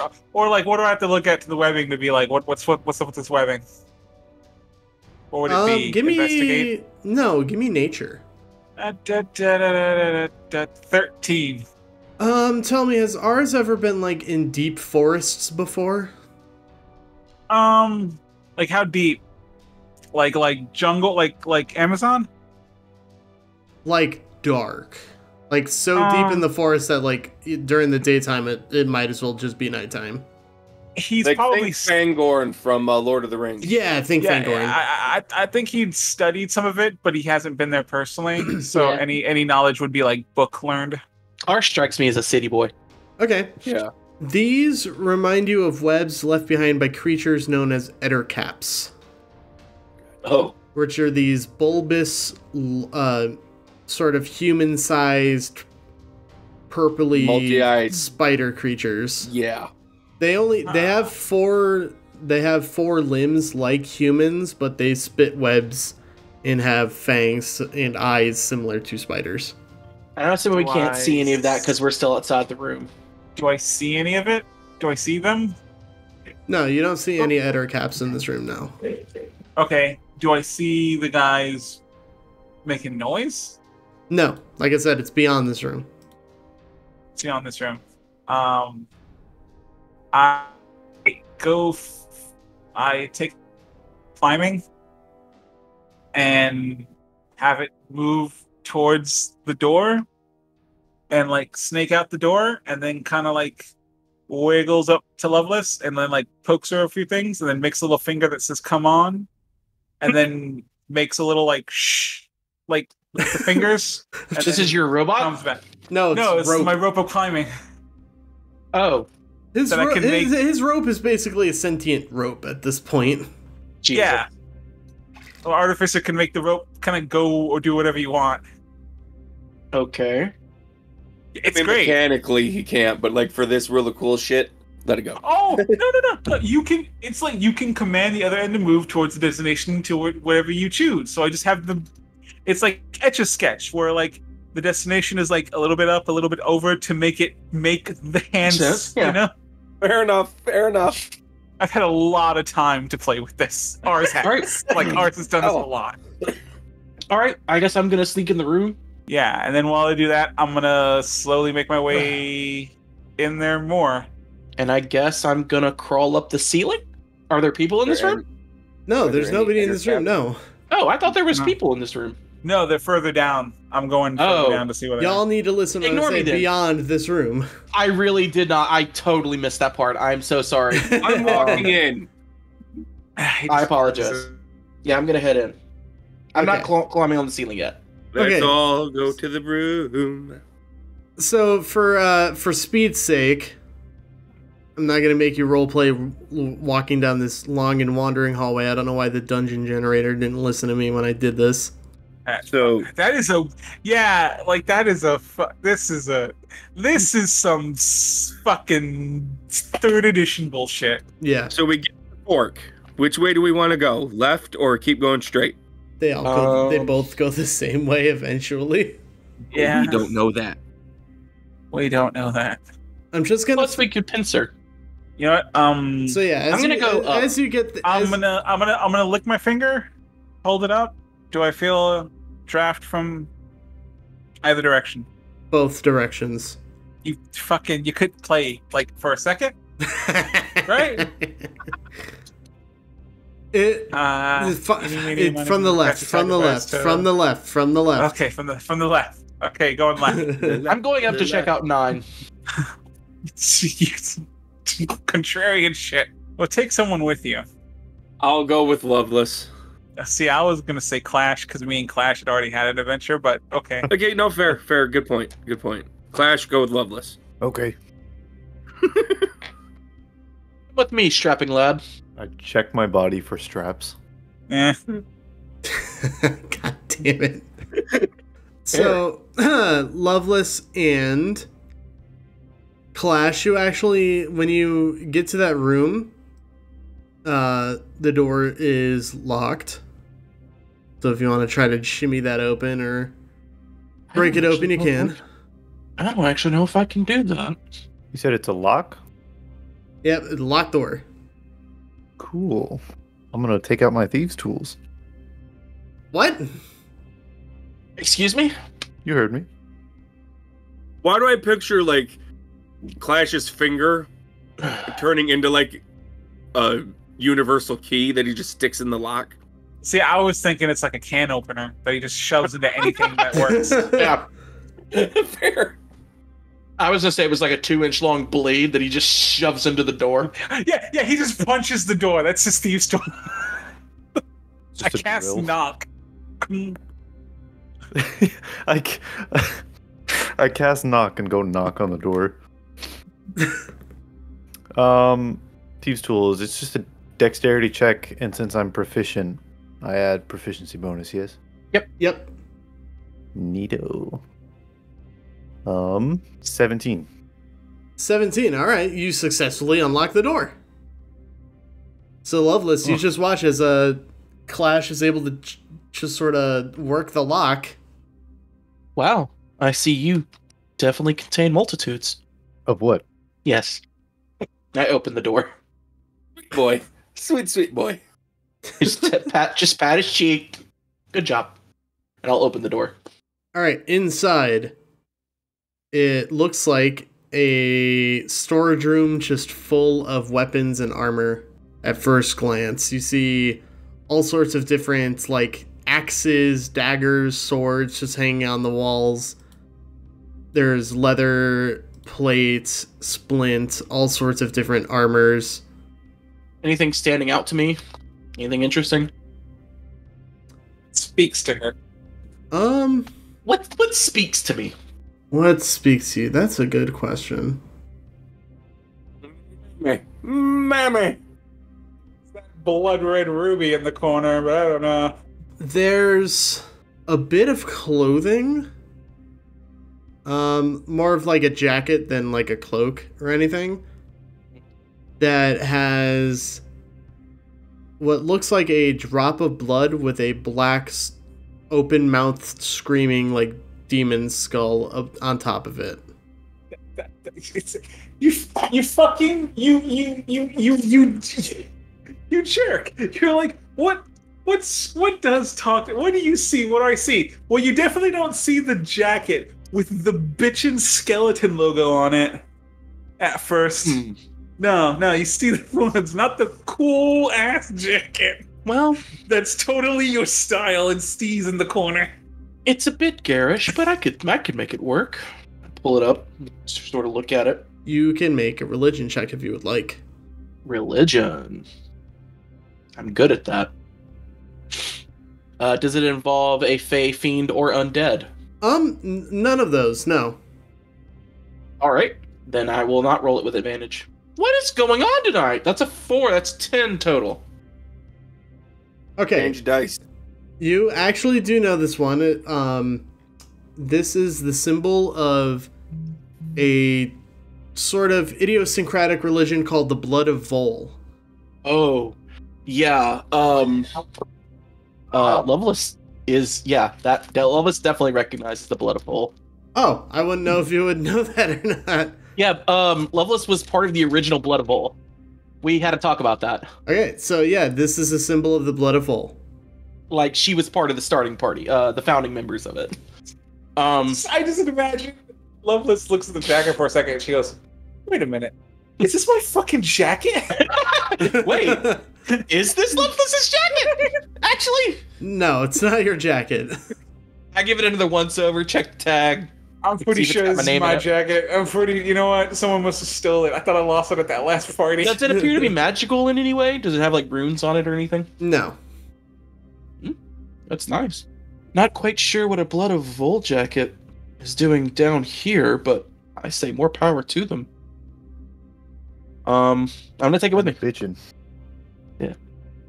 like, what do I have to look at to the webbing to be like, what's up with this webbing? What would it be? Investigate? Give me nature. 13. Tell me, has ours ever been like in deep forests before? Like how deep? Like jungle, like Amazon? Like dark. Like so deep in the forest that like during the daytime it might as well just be nighttime. He's like, probably Fangorn from Lord of the Rings. Yeah, I think Fangorn. I think he'd studied some of it, but he hasn't been there personally. So any knowledge would be like book learned. Ours strikes me as a city boy. Okay. Yeah. These remind you of webs left behind by creatures known as ettercaps. Oh. Which are these bulbous, sort of human-sized, purpley multi-eyed spider creatures. Yeah. They have four limbs like humans, but they spit webs and have fangs and eyes similar to spiders. I don't assume we can't see any of that because we're still outside the room. Do I see any of it? Do I see them? No, you don't see any ettercaps in this room now. Okay. Do I see the guys making noise? No. Like I said, it's beyond this room. It's beyond this room. I take climbing and have it move towards the door and like snake out the door and then kind of like wiggles up to Loveless and then like pokes her a few things and then makes a little finger that says come on and then makes a little like shh like the fingers. This is your robot? No, it's my rope of climbing. Oh. His rope is basically a sentient rope at this point. Jesus. Yeah. Well, Artificer can make the rope kind of go or do whatever you want. Okay. It's great. Mechanically, he can't, but like for this really cool shit, let it go. Oh, no. You can. It's like you can command the other end to move towards the destination to wherever you choose. So I just have them. It's like Etch-a-Sketch, where like the destination is like a little bit up, a little bit over to make the hands. Yeah. You know. Fair enough. I've had a lot of time to play with this. Ours has. Right. Like ours has done this a lot. All right. I guess I'm gonna sneak in the room. Yeah, and then while I do that, I'm gonna slowly make my way in there more. And I guess I'm gonna crawl up the ceiling? Are there people in this room? No, there's nobody in this room, no. Oh, I thought there was people in this room. No, they're further down. I'm going further down to see what y'all need to listen when I say beyond this room. I really did not. I totally missed that part. I'm so sorry. I'm walking in. I apologize. Yeah, I'm gonna head in. I'm not climbing on the ceiling yet. Let's all go to the room. So for speed's sake, I'm not gonna make you roleplay walking down this long and wandering hallway. I don't know why the dungeon generator didn't listen to me when I did this. So this is some fucking 3rd edition bullshit. Yeah. So we get the fork. Which way do we want to go? Left or keep going straight? They all go. They both go the same way eventually. Yeah. We don't know that. We don't know that. I'm just gonna. Plus, we could pincer. You know what? So yeah, I'm gonna go up. As you get, I'm gonna lick my finger, hold it up. Do I feel a draft from either direction? Both directions. You could play like for a second, right? From the left. Okay, from the left. Okay, going left. I'm going up to check out 9. Contrarian shit. Well, take someone with you. I'll go with Loveless. See, I was gonna say Clash because me and Clash had already had an adventure, but okay. Okay, no, fair. Good point. Clash, go with Loveless. Okay. With me, strapping lad. I check my body for straps. Eh. God damn it. So, Loveless and Clash, you actually, when you get to that room, the door is locked. So if you want to try to shimmy that open or break it open, you can. I don't actually know if I can do that. You said it's a lock? Yep, locked door. Cool. I'm gonna take out my thieves' tools. What? Excuse me? You heard me. Why do I picture, like, Clash's finger turning into, like, a universal key that he just sticks in the lock? See, I was thinking it's like a can opener that he just shoves into anything that works. Yeah. Fair. I was gonna say it was like a 2-inch long blade that he just shoves into the door. Yeah, he just punches the door. That's his thieves' door. I cast drill. knock. I cast knock and go knock on the door. Thieves' tools. It's just a dexterity check, and since I'm proficient, I add proficiency bonus. Yes. Yep. Neato. 17. 17. All right, you successfully unlock the door. So Loveless, you just watch as Clash is able to just sort of work the lock. Wow, I see you definitely contain multitudes. Of what? Yes. I open the door. Boy. Sweet boy. Just pat his cheek. Good job. And I'll open the door. All right, inside, it looks like a storage room just full of weapons and armor at first glance. You see all sorts of different, like, axes, daggers, swords just hanging on the walls. There's leather plates, splint, all sorts of different armors. Anything standing out to me? Anything interesting? Speaks to her. What speaks to me? What speaks to you? That's a good question. Mammy. That blood red ruby in the corner, but I don't know. There's a bit of clothing. More of like a jacket than like a cloak or anything. That has what looks like a drop of blood with a black open-mouthed screaming like demon skull on top of it. You jerk! You're like, what do you see? What do I see? Well, you definitely don't see the jacket with the bitchin' skeleton logo on it at first. No, you see the ones, not the cool ass jacket. Well, that's totally your style, and Steve's in the corner. It's a bit garish, but I could make it work. Pull it up, sort of look at it. You can make a religion check if you would like. Religion. I'm good at that. Does it involve a fey, fiend, or undead? None of those, no. Alright, then I will not roll it with advantage. What is going on tonight? That's a 4, that's 10 total. Okay. Change dice. You actually do know this one. This is the symbol of a sort of idiosyncratic religion called the Blood of Vol. Oh, yeah. Loveless is, that Loveless definitely recognizes the Blood of Vol. Oh, I wouldn't know if you would know that or not. Yeah, Loveless was part of the original Blood of Vol. We had to talk about that. Okay, so yeah, this is a symbol of the Blood of Vol. Like, she was part of the starting party, the founding members of it. I just imagine Lovelace looks at the jacket for a second and she goes, wait a minute. Is this my fucking jacket? Wait, is this Lovelace's jacket? Actually? No, it's not your jacket. I give it another once over, check the tag. I'm pretty sure this is my jacket. You know what? Someone must have stolen it. I thought I lost it at that last party. Does it appear to be magical in any way? Does it have, like, runes on it or anything? No. That's nice. Not quite sure what a Blood of Vol jacket is doing down here, but I say more power to them. I'm gonna take it with me. Bitchin'. Yeah.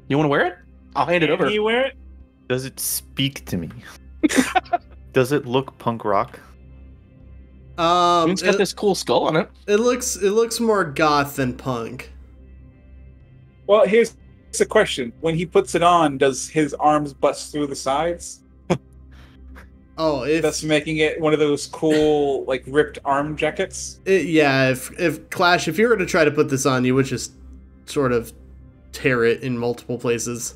You want to wear it? I'll hand it over. Can you wear it? Does it speak to me? Does it look punk rock? It's got this cool skull on it. It looks more goth than punk. Well, here's a question. When he puts it on, does his arms bust through the sides? Oh, that's making it one of those cool, like, ripped arm jackets? If Clash, if you were to try to put this on, you would just sort of tear it in multiple places.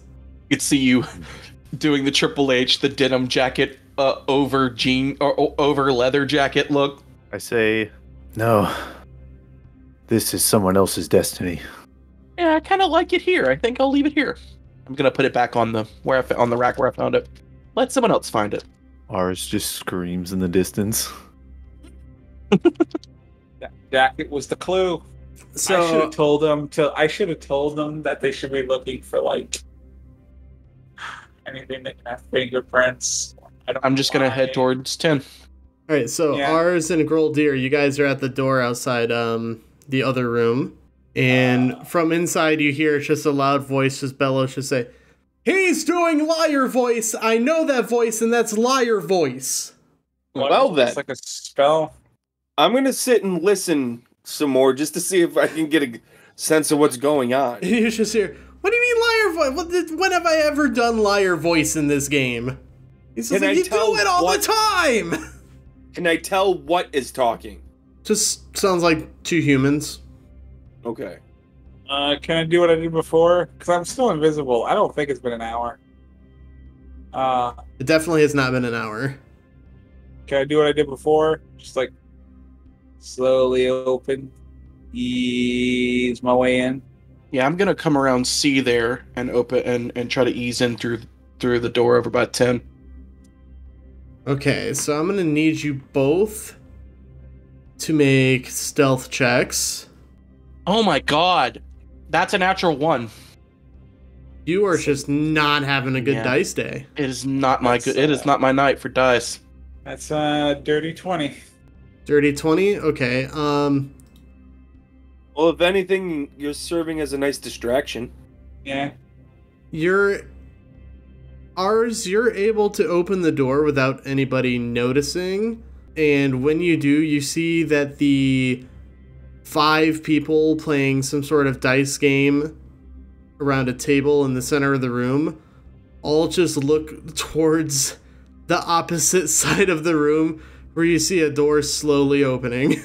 You'd see you doing the Triple H, the denim jacket over jean or over leather jacket look. I say, no. This is someone else's destiny. Yeah, I kind of like it here. I think I'll leave it here. I'm gonna put it back on the rack where I found it. Let someone else find it. Ours just screams in the distance. That jacket was the clue. So I should have told them that they should be looking for, like, anything that can have fingerprints. I'm just gonna head towards 10. All right, so Ars and Groldir, you guys are at the door outside the other room, and from inside you hear just a loud voice just bellows, just say, "He's doing liar voice! I know that voice, and that's liar voice!" Well then. It's like a spell. I'm gonna sit and listen some more just to see if I can get a sense of what's going on. You just hear, "What do you mean liar voice? When have I ever done liar voice in this game?" He says, "You do it all the time!" Can I tell what is talking? Just sounds like two humans. Okay. Can I do what I did before? Because I'm still invisible. I don't think it's been an hour. It definitely has not been an hour. Can I do what I did before? Just, like, slowly open, ease my way in. Yeah, I'm gonna come around C there and open and try to ease in through the door over by 10. Okay, so I'm gonna need you both to make stealth checks. Oh my god, that's a natural 1. You are just not having a good dice day. It is not my good. It is not my night for dice. That's dirty 20. Dirty 20. Okay. Well, if anything, you're serving as a nice distraction. Yeah. You're able to open the door without anybody noticing, and when you do, you see that the 5 people playing some sort of dice game around a table in the center of the room all just look towards the opposite side of the room where you see a door slowly opening.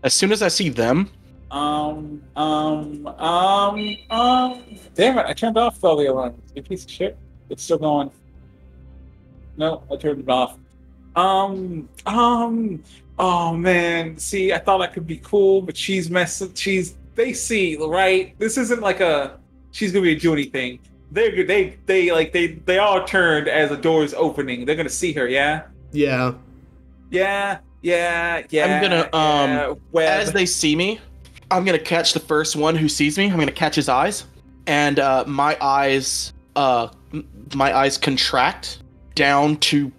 As soon as I see them, damn it, I turned off all the alarms. You piece of shit. It's still going. No, I turned it off. Oh man. See, I thought I could be cool, but she's messing. They see, right? This isn't like she's gonna be doing anything. They all turned as the door is opening. They're gonna see her, yeah? Yeah. Yeah. I'm gonna as they see me, I'm gonna catch the first one who sees me. I'm gonna catch his eyes, and my eyes contract down to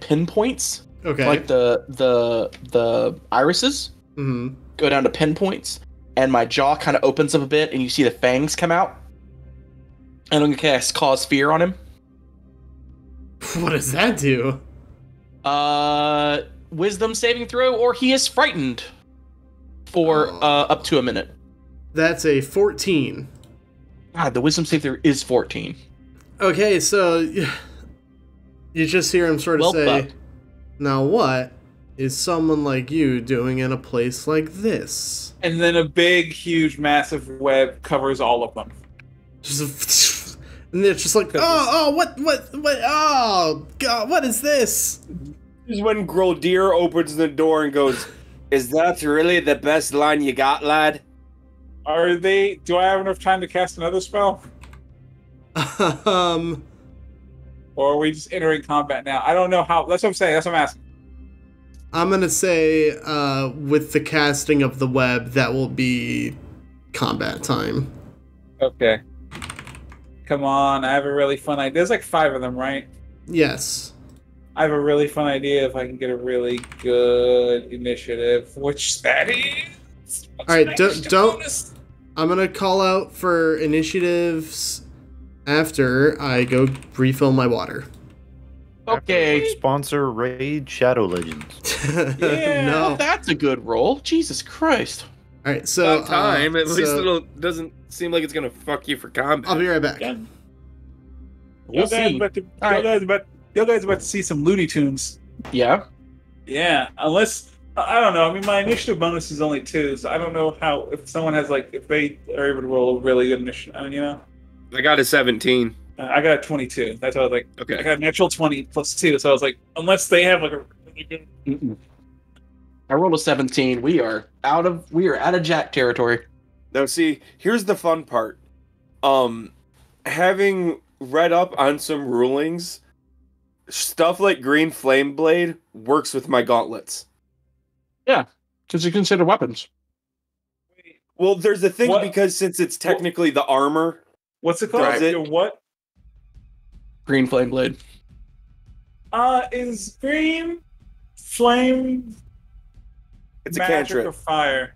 pinpoints. Okay. Like the irises go down to pinpoints, and my jaw kind of opens up a bit, and you see the fangs come out. And I'm gonna cause fear on him. What does that do? Wisdom saving throw, or he is frightened for up to a minute. That's a 14. God, the wisdom save throw is 14. Okay, so you just hear him sort of say, "Now what?" is someone like you doing in a place like this? And then a big, huge, massive web covers all of them. And they're just like, what, oh, God, what is this? This is when Groldir opens the door and goes, "Is that really the best line you got, lad?" Do I have enough time to cast another spell? Or are we just entering combat now? I don't know how. That's what I'm saying. That's what I'm asking. I'm going to say, with the casting of the web, that will be combat time. Okay. Come on, I have a really fun idea. There's like 5 of them, right? Yes. I have a really fun idea if I can get a really good initiative, which that is. All right, don't. I'm gonna call out for initiatives after I go refill my water. Okay. Sponsor Raid Shadow Legends. Yeah, no, that's a good roll. Jesus Christ. All right, so At least it doesn't seem like it's gonna fuck you for combat. I'll be right back. Yeah. We'll see. You guys about to see some Looney Tunes. Yeah. Yeah, unless I don't know. I mean, my initiative bonus is only 2, so I don't know how if someone has if they are able to roll a really good initiative. I mean, you know. I got a 17. I got a 22. That's what I was like. Okay. I got a natural 20 plus 2, so I was like, unless they have a really good. I rolled a 17. We are out of Jack territory. Now, see, here's the fun part. Having read up on some rulings, stuff like Green Flame Blade works with my gauntlets. Yeah, because you consider weapons. Well, there's a thing because since it's technically the armor. What's it called? What? Green Flame Blade. Is Green Flame? It's a magic cantrip. Or fire?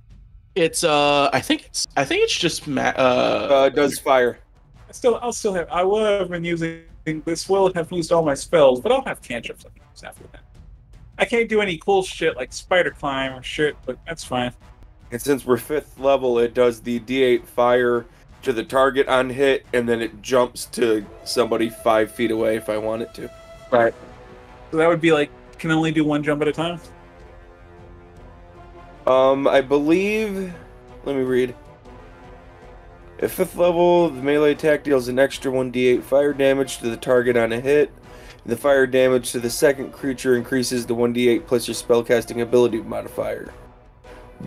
It's I think it's just does fire. I will have been using this. Will have used all my spells, but I'll have cantrips after that. I can't do any cool shit like spider climb or shit, but that's fine. And since we're 5th level, it does the D8 fire to the target on hit, and then it jumps to somebody 5 feet away if I want it to. Right. So that would be can only do 1 jump at a time? I believe... Let me read. At 5th level, the melee attack deals an extra 1d8 fire damage to the target on a hit. The fire damage to the second creature increases to 1d8 plus your spellcasting ability modifier.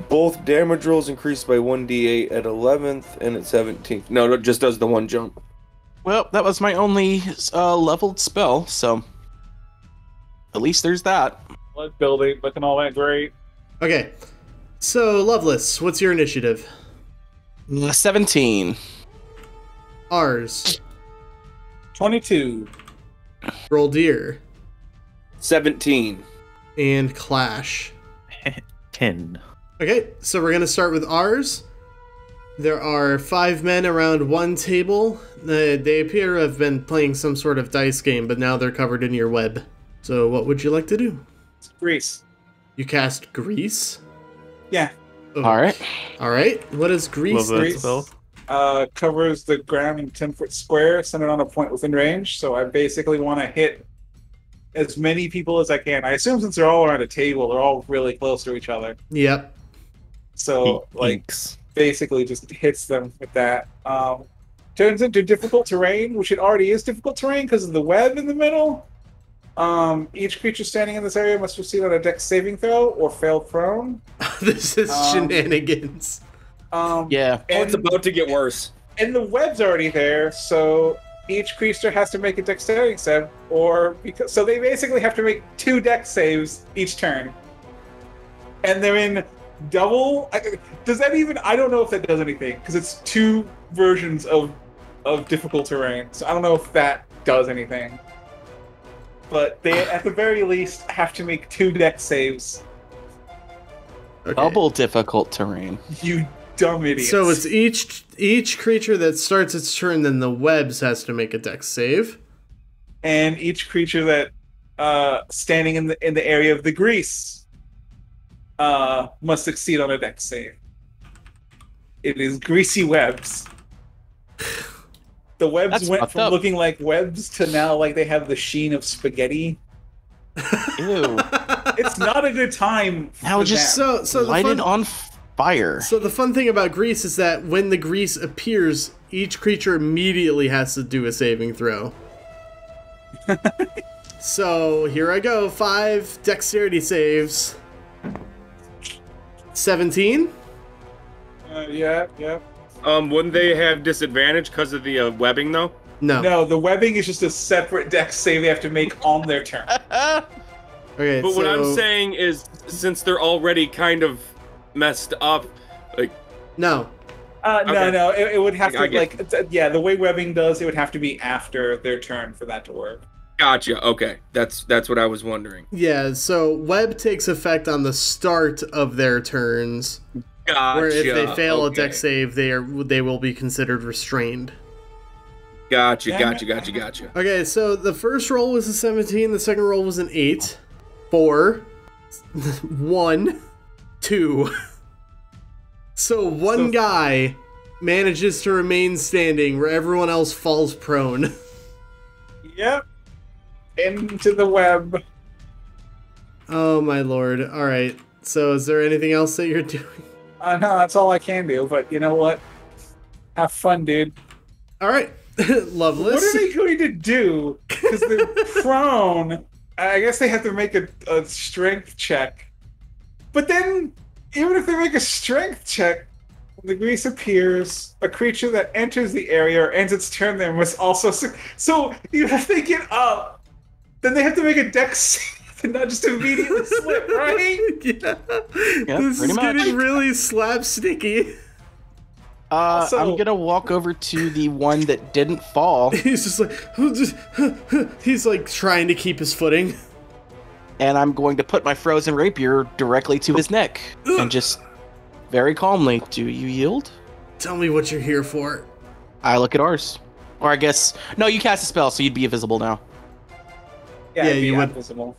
Both damage rolls increase by 1d8 at 11th and at 17th. No, it just does the 1 jump. Well, that was my only leveled spell, so at least there's that. Blood building, looking all that great. Okay, so Loveless, what's your initiative? 17. Ours. 22. Groldir. 17. And Clash. 10. Okay, so we're going to start with ours. There are 5 men around one table. They appear to have been playing some sort of dice game, but now they're covered in your web. So what would you like to do? It's Grease. You cast Grease? Yeah. Oh. All right. What is Grease? Covers the ground in 10-foot square, centered on a point within range. So I basically want to hit as many people as I can. I assume since they're all around a table, they're all really close to each other. Yep. So, basically just hits them with that. Turns into difficult terrain, which it already is difficult terrain because of the web in the middle. Each creature standing in this area must proceed on a dex saving throw or fail prone. This is shenanigans. Yeah. It's about to get worse. And the web's already there, so each creature has to make a dexterity save, so they basically have to make 2 dex saves each turn. And they're in double. Does that even? I don't know if that does anything because it's 2 versions of difficult terrain. So I don't know if that does anything. But they, at the very least, have to make 2 dex saves. Okay. Double difficult terrain. You dumb idiots. So it's each creature that starts its turn, then the webs has to make a dex save. And each creature that standing in the area of the grease must succeed on a dex save. It is greasy webs. The webs went from looking like webs to now like they have the sheen of spaghetti. Ew. it's not a good time. Now for just them. So light it on fire. So the fun thing about grease is that when the grease appears, each creature immediately has to do a saving throw. So here I go. 5 dexterity saves. 17. Yeah. Wouldn't they have disadvantage because of the webbing though? No, the webbing is just a separate dex save they have to make on their turn. Okay, but what I'm saying is, since they're already kind of messed up, like no. No. It would have to the way webbing does, it would have to be after their turn for that to work. Gotcha. Okay, that's what I was wondering. Yeah. So web takes effect on the start of their turns. Gotcha. Where if they fail a dex save, they will be considered restrained. Gotcha. Okay, so the first roll was a 17, the second roll was an 8, 4, 1, 2. So one guy manages to remain standing where everyone else falls prone. Yep. Into the web. Oh my lord. Alright, so is there anything else that you're doing? No, that's all I can do, but you know what? Have fun, dude. Alright. Loveless. What are they going to do? Because they're prone. I guess they have to make a strength check. But then, even if they make a strength check, when the grease appears, a creature that enters the area or ends its turn there must also... So, even if they get up, then they have to make a dex save and not just immediately slip, right? Yeah. Yep, This is much. getting really slapsticky. I'm gonna walk over to the one that didn't fall. He's just like, he's like trying to keep his footing. And I'm going to put my frozen rapier directly to his neck. And just very calmly, do you yield? Tell me what you're here for. I look at ours. Or I guess, no, you cast a spell, so you'd be invisible now. Yeah, you would. Invisible.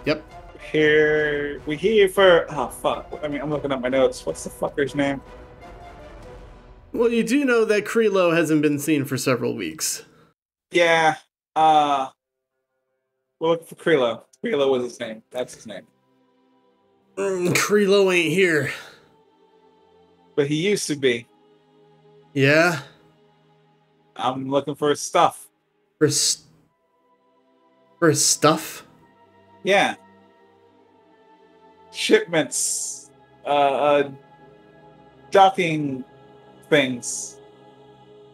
Yep. We here for... Oh, fuck. I mean, I'm looking at my notes. What's the fucker's name? Well, you do know that Kreelo hasn't been seen for several weeks. Yeah. We're looking for Kreelo. Kreelo was his name. That's his name. Kreelo ain't here. But he used to be. Yeah? I'm looking for his stuff. For his stuff? Yeah. Shipments. Docking things.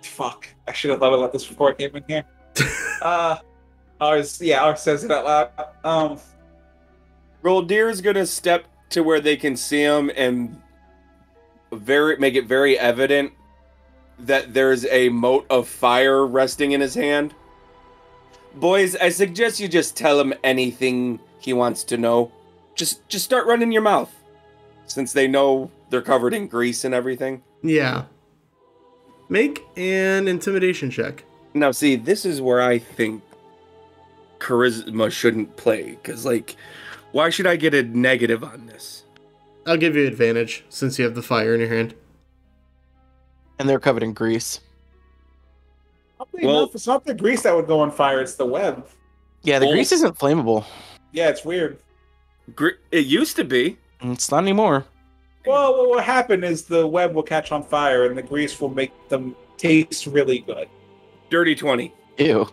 Fuck. I should have thought about this before I came in here. Ours says it out loud. Roldir is gonna step to where they can see him and make it very evident that there's a mote of fire resting in his hand. Boys, I suggest you just tell him anything he wants to know. Just start running your mouth, since they know they're covered in grease and everything. Yeah. Make an intimidation check. Now, see, this is where I think charisma shouldn't play, because, like, why should I get a negative on this? I'll give you advantage, since you have the fire in your hand. And they're covered in grease. Well, it's not the grease that would go on fire, it's the web. Yeah, the grease isn't flammable. Yeah, it's weird. It used to be. It's not anymore. Well, what happened is the web will catch on fire and the grease will make them taste really good. Dirty 20. Ew.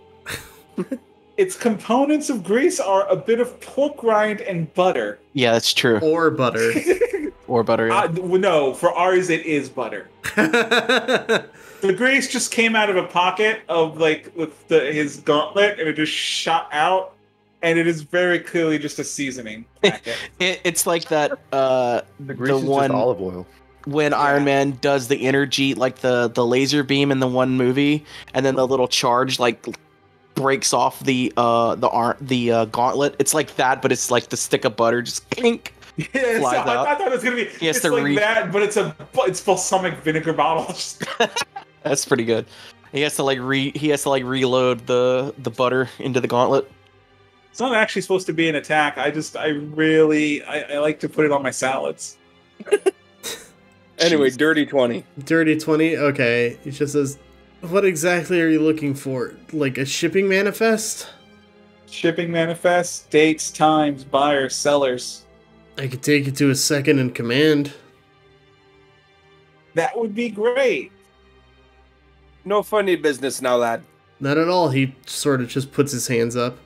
Its components of grease are a bit of pork rind and butter. Yeah, that's true. Or butter. Or butter, yeah. No, for ours it is butter. The grease just came out of a pocket of, like, with his gauntlet, and it just shot out, and it is very clearly just a seasoning packet. It's like that, the grease is one, just olive oil. When Iron Man does the energy, like the laser beam in the one movie, and then the little charge, like, breaks off the gauntlet. It's like that, but it's like the stick of butter just clink. Yeah, flies out. I thought it was gonna be. It's like that, but it's balsamic vinegar bottles. That's pretty good. He has to reload the butter into the gauntlet. It's not actually supposed to be an attack. I like to put it on my salads. Anyway, dirty 20. Dirty 20? Okay. He just says, what exactly are you looking for? Like a shipping manifest? Shipping manifest, dates, times, buyers, sellers. I could take you to a second in command. That would be great. No funny business now, lad. Not at all. He sort of just puts his hands up.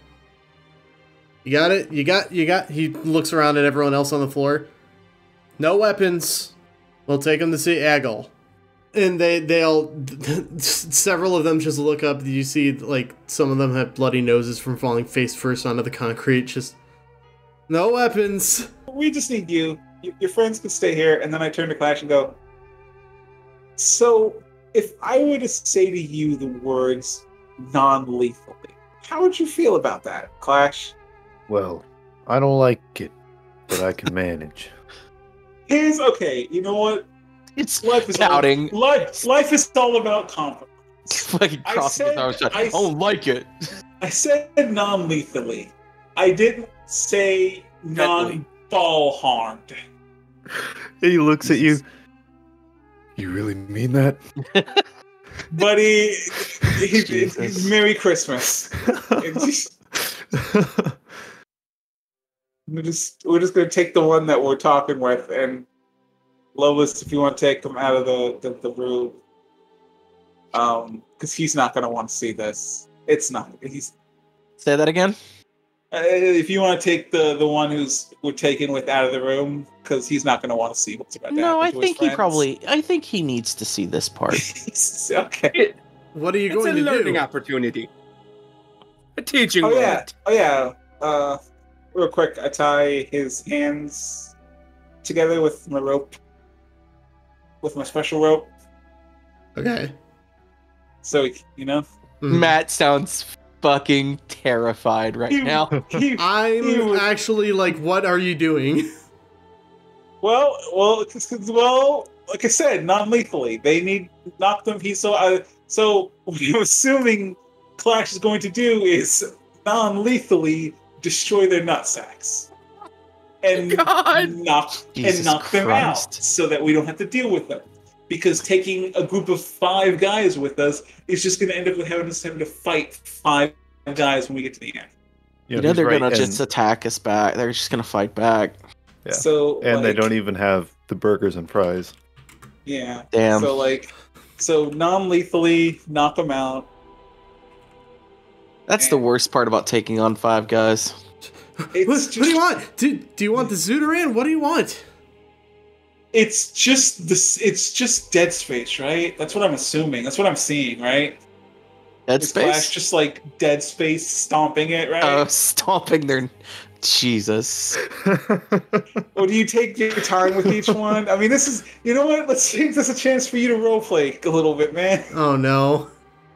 You got it? You got. He looks around at everyone else on the floor. No weapons. We'll take them to see Aggle. And they all, several of them just look up. You see, like, some of them have bloody noses from falling face first onto the concrete. Just, no weapons. We just need you. Your friends can stay here. And then I turn to Clash and go, so, if I were to say to you the words non-lethally, how would you feel about that, Clash? Well, I don't like it, but I can manage. Okay, you know what? It's life is doubting. Life is all about compromise. Fucking crossing his arms. I don't like it. I said non-lethally. I didn't say non-ball harmed. He looks at you. You really mean that? Buddy, Merry Christmas. We're just gonna take the one that we're talking with, and Lois, if you want to take him out of the room, because he's not gonna want to see this. It's not. Say that again. If you want to take the one we're taking with out of the room, because he's not gonna want to see what's about to happen. No, I think he needs to see this part. Okay. What are you going to do? It's a learning opportunity. A teaching moment. Oh yeah. Real quick, I tie his hands together with my rope. With my special rope. Okay. So, you know? Matt sounds fucking terrified right now. I'm actually like, what are you doing? Well, like I said, non-lethally. They need knock them. So what I'm assuming Clash is going to do is non-lethally destroy their nutsacks and knock them out, so that we don't have to deal with them. Because taking a group of 5 guys with us is just going to end up with having to fight 5 guys when we get to the end. You know they're going to just attack us back. They're just going to fight back. Yeah. So they don't even have the burgers and fries. Yeah. Damn. So non-lethally knock them out. That's the worst part about taking on 5 guys. What do you want? Do you want the Zootaran? What do you want? It's just dead space, right? That's what I'm assuming. That's what I'm seeing, right? Dead space? Clash just like dead space stomping it, right? Oh, stomping their... Jesus. Or do you take your time with each one? I mean, this is... You know what? Let's see if there's a chance for you to roleplay a little bit, man. Oh, no.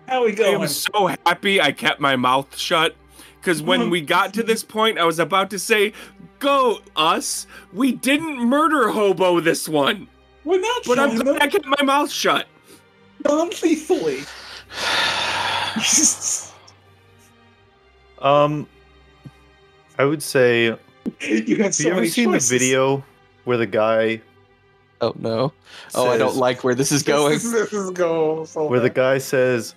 How we going? I'm so happy I kept my mouth shut, because when we got to this point, I was about to say, go, us. We didn't murder Hobo this one. We're not But I'm glad I kept my mouth shut. Non-lethally. I would say... You have so have you ever seen the video where the guy... Oh, no. Oh, I don't like where this is going. This is going so where the guy says,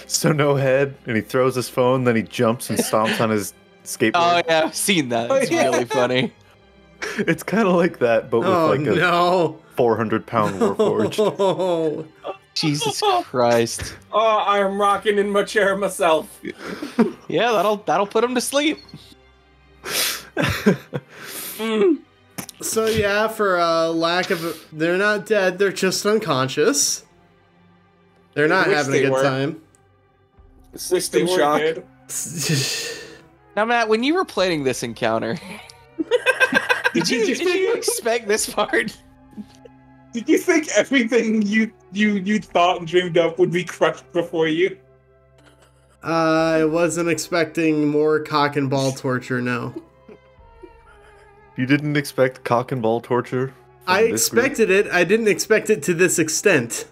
so no head, and he throws his phone, then he jumps and stomps on his skateboard. Oh, yeah, I've seen that. It's really funny. It's kind of like that, but with a 400-pound Warforged. Oh, Jesus Christ. Oh, I'm rocking in my chair myself. Yeah, that'll put him to sleep. So yeah, for lack of... They're not dead, they're just unconscious. They're not having a good time. System shock. Now, Matt, when you were planning this encounter, did you expect this part? Did you think everything you thought and dreamed up would be crushed before you? I wasn't expecting more cock and ball torture, no. You didn't expect cock and ball torture? I expected it. I didn't expect it to this extent.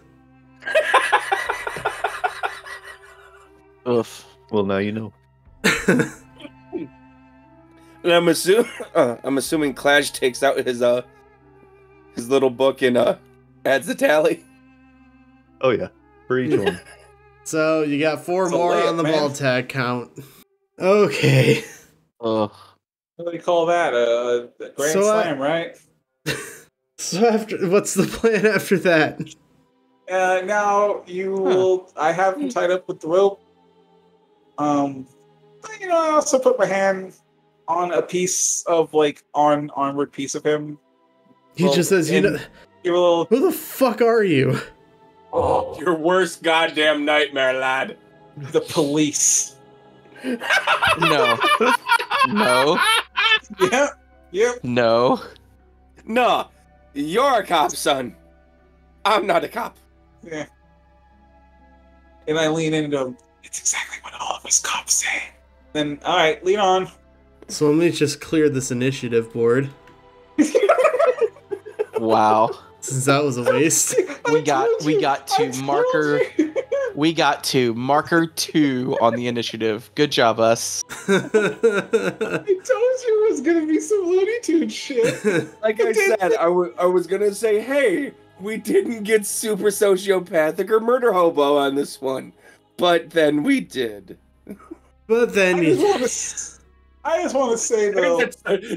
Oof. Well, now you know. And I'm assuming Clash takes out his little book and adds the tally. Oh yeah, for each one. So you got 4 more on the ball tag count. Okay. Ugh. What do you call that? A grand slam, right? So what's the plan after that? Now you will. I have him tied up with the rope. I also put my hand on a piece of armored piece of him. He just says, give a little. Who the fuck are you? Oh, your worst goddamn nightmare, lad. The police. No. No. Yeah. No. No, you're a cop, son. I'm not a cop. Yeah. And I lean into him. It's exactly what all of us cops say. Then, all right, lean on. So let me just clear this initiative board. Wow. Since that was a waste. We got to marker 2 on the initiative. Good job, us. I told you it was gonna be some Looney Tunes shit. Like I said, I was gonna say, hey, we didn't get super sociopathic or murder hobo on this one, but then we did. But then I just want to say though.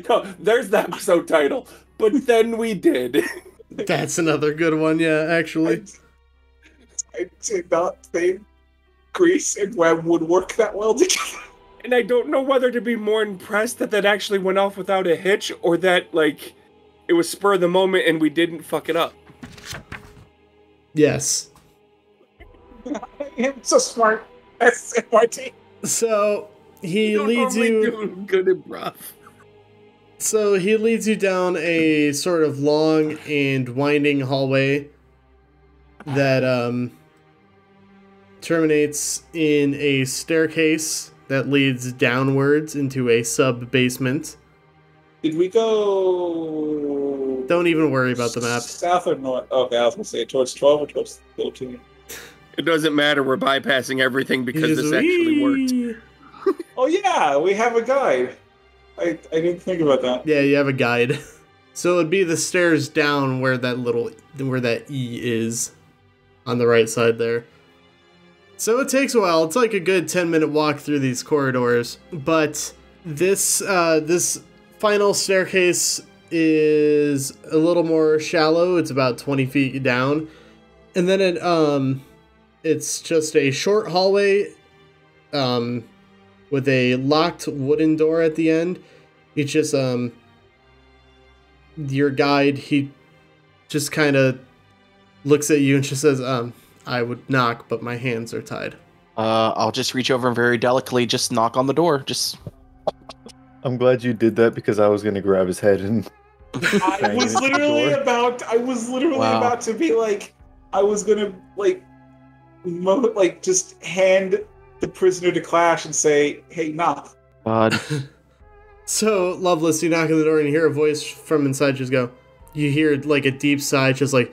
No, there's the episode title. But then we did. That's another good one, yeah, actually. I did not think Grease and Web would work that well together. And I don't know whether to be more impressed that actually went off without a hitch, or that, it was spur of the moment and we didn't fuck it up. Yes. I'm so smart. SMRT. So, he leads you... Doing good and rough. So, he leads you down a sort of long and winding hallway that, terminates in a staircase that leads downwards into a sub-basement. Did we go... Don't even worry about the map. South or north? Okay, I was going to say towards 12 or towards 13. It doesn't matter, we're bypassing everything because this actually worked. Oh yeah, we have a guide. I didn't think about that. Yeah, you have a guide. So it'd be the stairs down where that E is on the right side there. So it takes a while. It's like a good 10-minute walk through these corridors, but this final staircase is a little more shallow. It's about 20 feet down, and then it's just a short hallway with a locked wooden door at the end. It's just your guide, he just kind of looks at you and just says, I would knock, but my hands are tied. I'll just reach over and very delicately just knock on the door. Just. I'm glad you did that because I was going to grab his head and. I was literally about to be like, I was gonna just hand the prisoner to Clash and say, "Hey, knock." God. So, Loveless, you knock on the door and you hear a voice from inside just go. You hear a deep sigh, just like.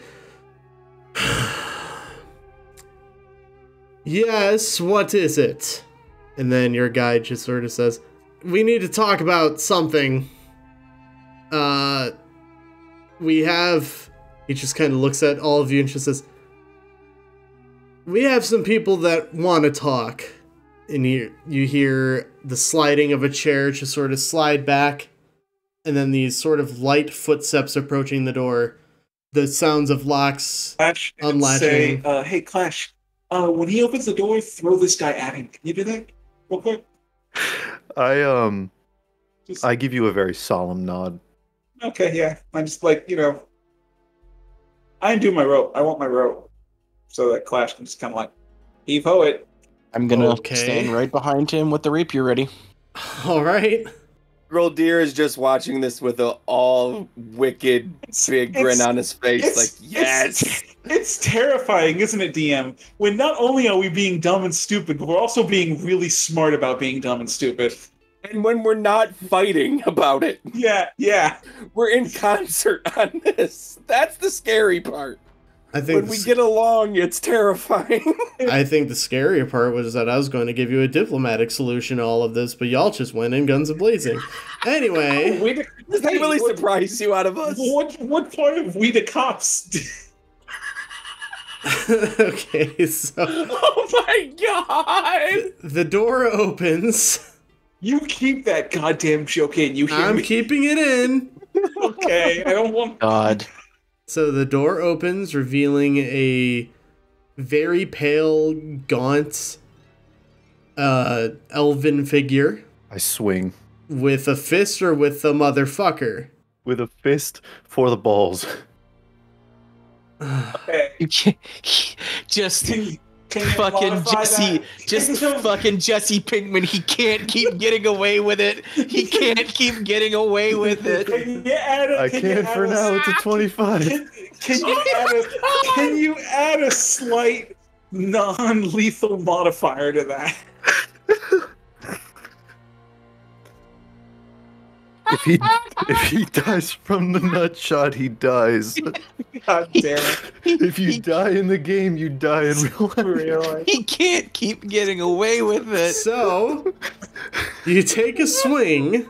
Yes, what is it? And then your guide just sort of says, we need to talk about something. He just kind of looks at all of you and just says, we have some people that want to talk. And you hear the sliding of a chair just sort of slide back, and then these sort of light footsteps approaching the door. The sounds of locks Clash unlatching. Say, hey, Clash, when he opens the door, throw this guy at him. Can you do that real quick? I give you a very solemn nod. Okay, yeah. I'm just I didn't do my rope. I want my rope. So that Clash can just kind of heave-ho it. I'm gonna stand right behind him with the rapier ready. All right. Girl Deer is just watching this with a all wicked big grin on his face, yes! It's terrifying, isn't it, DM? When not only are we being dumb and stupid, but we're also being really smart about being dumb and stupid. And when we're not fighting about it. Yeah. We're in concert on this. That's the scary part. I think when we get along, it's terrifying. I think the scarier part was that I was going to give you a diplomatic solution to all of this, but y'all just went in guns a-blazing. Anyway. Does that really surprise you out of us? What part of we the cops? Okay, so... Oh my god! The door opens, You keep that goddamn joke in. You hear I'm me? keeping it in. Okay, I don't want. God. So the door opens, revealing a very pale, gaunt, elven figure. I swing. With a fist or with the motherfucker? With a fist for the balls. Okay. Just Can you fucking modify Jesse, that? just fucking Jesse Pinkman. He can't keep getting away with it. He can't keep getting away with it. Can you add a, I can can't you for add now. a, It's a 25. Can you add a slight non-lethal modifier to that? If he dies from the nut shot, he dies. God damn it. If you die in the game, you die in real life. He can't keep getting away with it. So, you take a swing,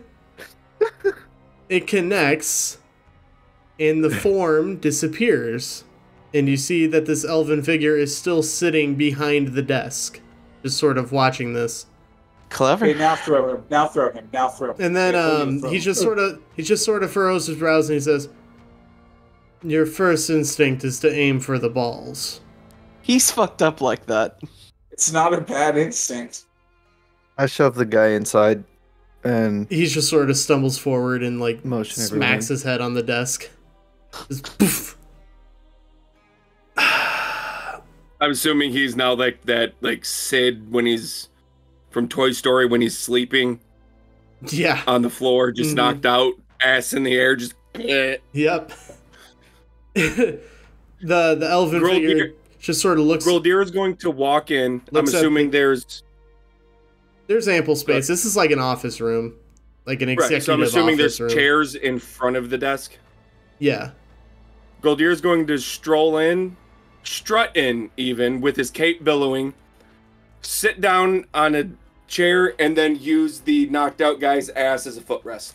it connects, and the form disappears. And you see that this elven figure is still sitting behind the desk, just sort of watching this. Clever. Okay, now throw him. Now throw him. Now throw him. And then Yeah, he just sort of furrows his brows and he says, "Your first instinct is to aim for the balls." He's fucked up like that. It's not a bad instinct. I shove the guy inside and He just sort of stumbles forward and like motion smacks everyone. his head on the desk. Just poof. I'm assuming he's now like that, like Sid when he's from Toy Story when he's sleeping Yeah. on the floor, just Mhm. knocked out, ass in the air, just. Yep. the elven Girl figure Deer- just sort of looks. Grildir is going to walk in. I'm Looks at assuming there's There's ample space. This is like an office room, like an executive right. So I'm assuming office there's room. chairs in front of the desk. Yeah. Grildir is going to stroll in, strut in even with his cape billowing, sit down on a chair, and then use the knocked out guy's ass as a footrest.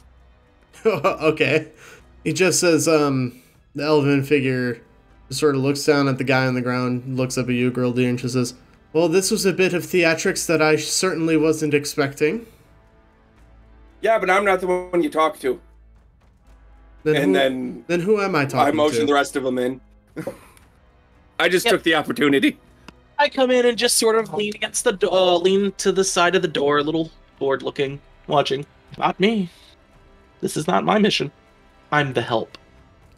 Okay. He just says, the elven figure sort of looks down at the guy on the ground, looks up at you, Girl Deer, and just says, "Well, this was a bit of theatrics that I certainly wasn't expecting." Yeah, but I'm not the one you talk to. Then who am I talking I motion to? the rest of them in. I just took the opportunity. I come in and just sort of lean against the lean to the side of the door, a little bored looking, watching. Not me. This is not my mission. I'm the help.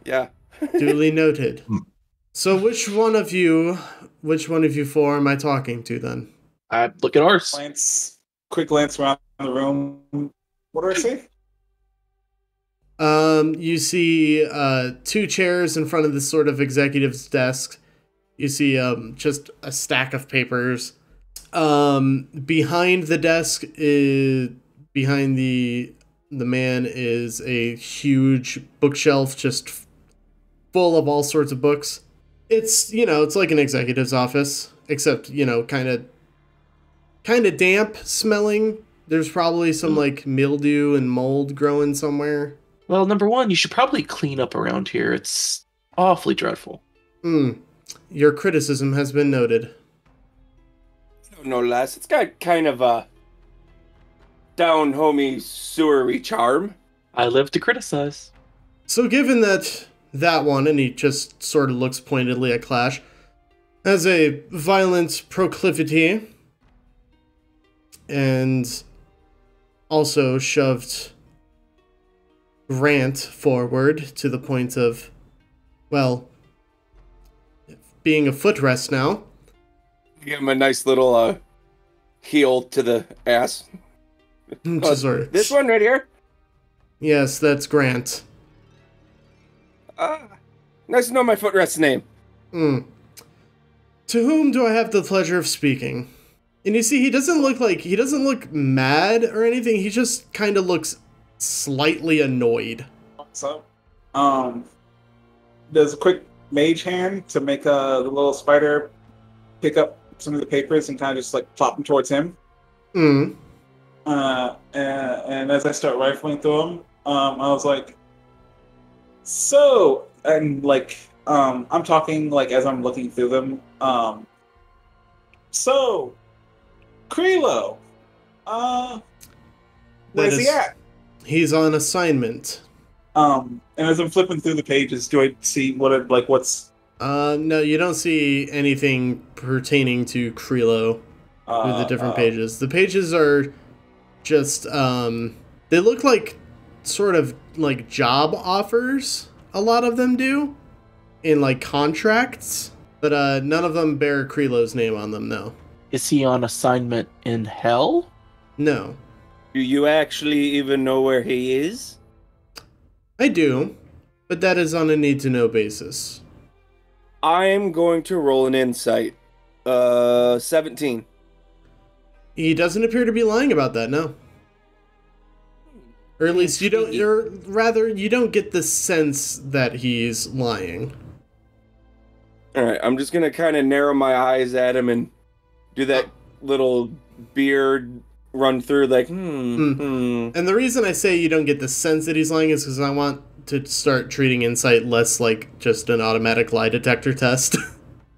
Yeah. Duly noted. So which one of you four am I talking to then? I look at ours. Quick glance around the room. What do I see? You see two chairs in front of this sort of executive's desk. You see just a stack of papers. Behind the desk is behind the man is a huge bookshelf just full of all sorts of books. It's, it's like an executive's office, except, kind of damp smelling. There's probably some like mildew and mold growing somewhere. Well, number one, you should probably clean up around here. It's awfully dreadful. Your criticism has been noted. No less. It's got kind of a down homey sewery charm. I live to criticize. So given that one, and he just sort of looks pointedly at Clash, has a violent proclivity, and also shoved Grant forward to the point of, well, being a footrest now. Give him a nice little heel to the ass. Just sort of, This one right here? yes, that's Grant. Nice to know my footrest's name. To whom do I have the pleasure of speaking? And you see, he doesn't look mad or anything. He just kind of looks slightly annoyed. So, does a quick mage hand to make the little spider pick up some of the papers and kind of just like plop them towards him. And as I start rifling through them, I was like, so, and like, I'm talking like as I'm looking through them. So, Kreelo, Where's he at? He's on assignment. And as I'm flipping through the pages, do I see what's? No, you don't see anything pertaining to Kreelo through the different pages. The pages are just, they look like sort of like job offers, a lot of them do, in like contracts, but none of them bear Kreelo's name on them, no. Is he on assignment in hell? No. Do you actually even know where he is? I do, but that is on a need-to-know basis. I am going to roll an insight. 17. He doesn't appear to be lying about that, no. Or at least you don't, or rather, you don't get the sense that he's lying. Alright, I'm just gonna kind of narrow my eyes at him and do that little beard run through, like, And the reason I say you don't get the sense that he's lying is because I want to start treating insight less like just an automatic lie detector test.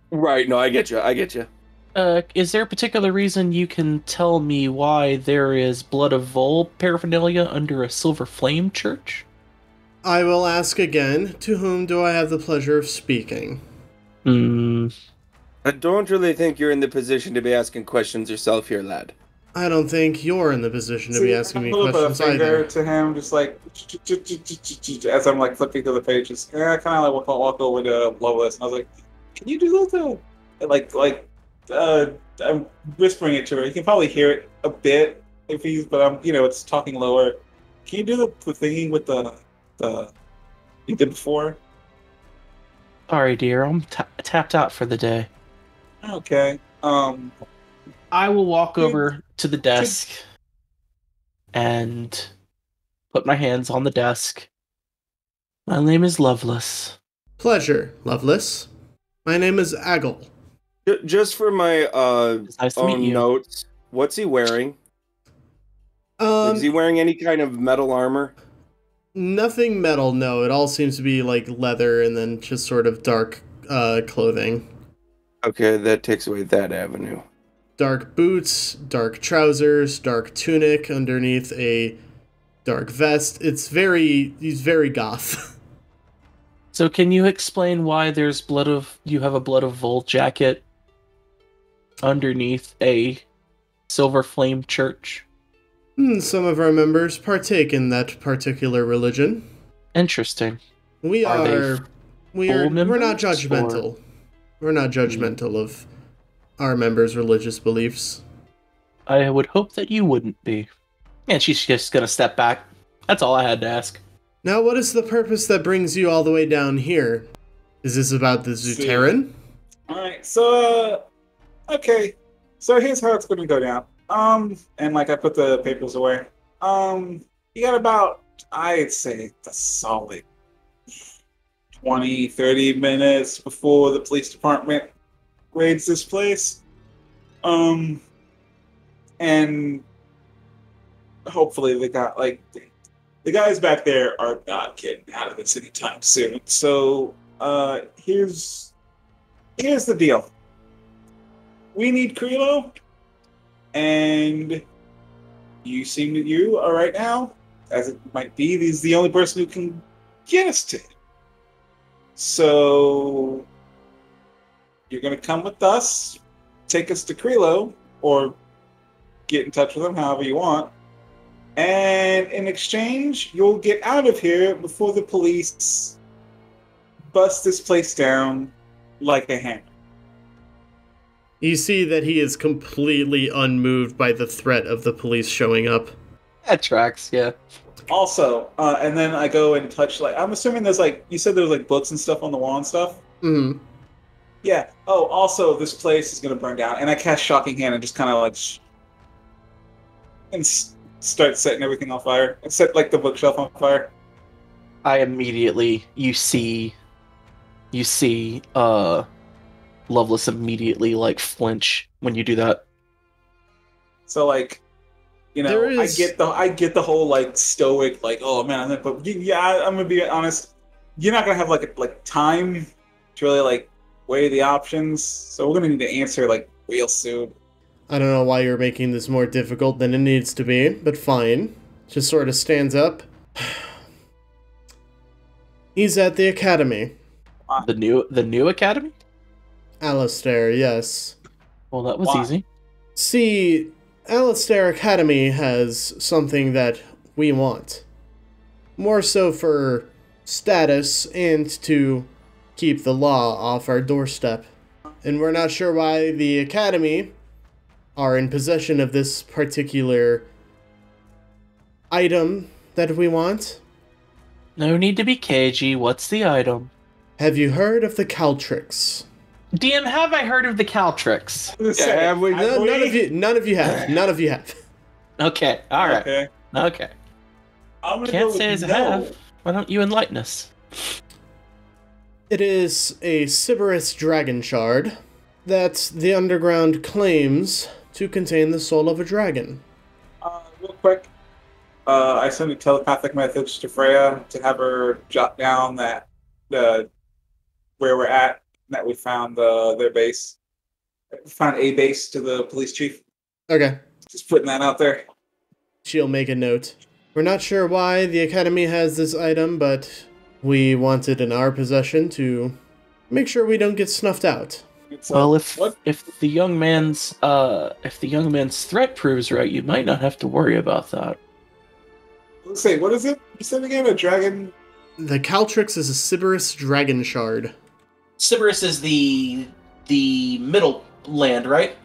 Right, no, I get you. Is there a particular reason you can tell me why there is Blood of Vol paraphernalia under a Silver Flame church? I will ask again, to whom do I have the pleasure of speaking? I don't really think you're in the position to be asking questions yourself here, lad. I don't think you're in the position to be asking me questions either. To him, just like as I'm like flipping through the pages. I kind of like walk over to Lois, and I was like, "Can you do that?" I'm whispering it to her. You can probably hear it a bit if he's, but I'm, it's talking lower. Can you do the thingy with the you did before? Sorry, dear. I'm tapped out for the day. Okay. I will walk over to the desk and put my hands on the desk. My name is Loveless. Pleasure, Loveless. My name is Aggle. Just for my nice to own meet you. notes, what's he wearing? Is he wearing any kind of metal armor? Nothing metal, no. It all seems to be like leather and then just sort of dark clothing. Okay, that takes away that avenue. Dark boots, dark trousers, dark tunic underneath a dark vest. He's very goth. So can you explain why you have a Blood of Vol jacket underneath a Silver Flame church? Some of our members partake in that particular religion. Interesting. We're not judgmental. Or? We're not judgmental of our members' religious beliefs. I would hope that you wouldn't be. And she's just gonna step back. That's all I had to ask. Now, what is the purpose that brings you all the way down here? Is this about the Zutaran? Alright, so, okay. So here's how it's gonna go down. And I put the papers away. You got about, I'd say, a solid 20, 30 minutes before the police department raids this place. And hopefully they got, the guys back there are not getting out of this anytime soon. So, here's the deal. We need Kreelo, and you are right now, as it might be, he's the only person who can get us to it. So, you're going to come with us, take us to Kreelo, or get in touch with him however you want. And in exchange, you'll get out of here before the police bust this place down like a hammer. You see that he is completely unmoved by the threat of the police showing up. That tracks, yeah. Also, and then I go and touch, I'm assuming there's, you said there was, books and stuff on the wall and stuff? Mm-hmm. Yeah. Oh, also, this place is going to burn down. And I cast Shocking Hand and just kind of, and start setting everything on fire. And set, the bookshelf on fire. I immediately, you see, Loveless immediately, flinch when you do that. So, I get the whole, stoic, oh, man, but yeah, I'm going to be honest. You're not going to have, time to really, weigh the options. So we're going to need to answer, real soon. I don't know why you're making this more difficult than it needs to be, but fine. just sort of stands up. He's at the academy. The new academy? Alistair, yes. Well, that was easy. See, Alistair Academy has something that we want. More so for status and to keep the law off our doorstep. And we're not sure why the Academy are in possession of this particular item that we want. No need to be cagey. What's the item? Have you heard of the Caltrix? DM, have I heard of the Caltrix? Have we? None of you have. None of you have. Okay, alright. Okay. I'm gonna Can't go say with as I no. have. Why don't you enlighten us? It is a Sybaris Dragonshard that the Underground claims to contain the soul of a dragon. Real quick, I sent a telepathic message to Freya to have her jot down that where we're at, that we found their base. We found a base to the police chief. Okay. Just putting that out there. She'll make a note. We're not sure why the Academy has this item, but we want it in our possession to make sure we don't get snuffed out. Well, if the young man's threat proves right, you might not have to worry about that. Let's say, what is it? You said again, a dragon? The Caltrix is a Sybaris Dragonshard. Sybaris is the middle land, right?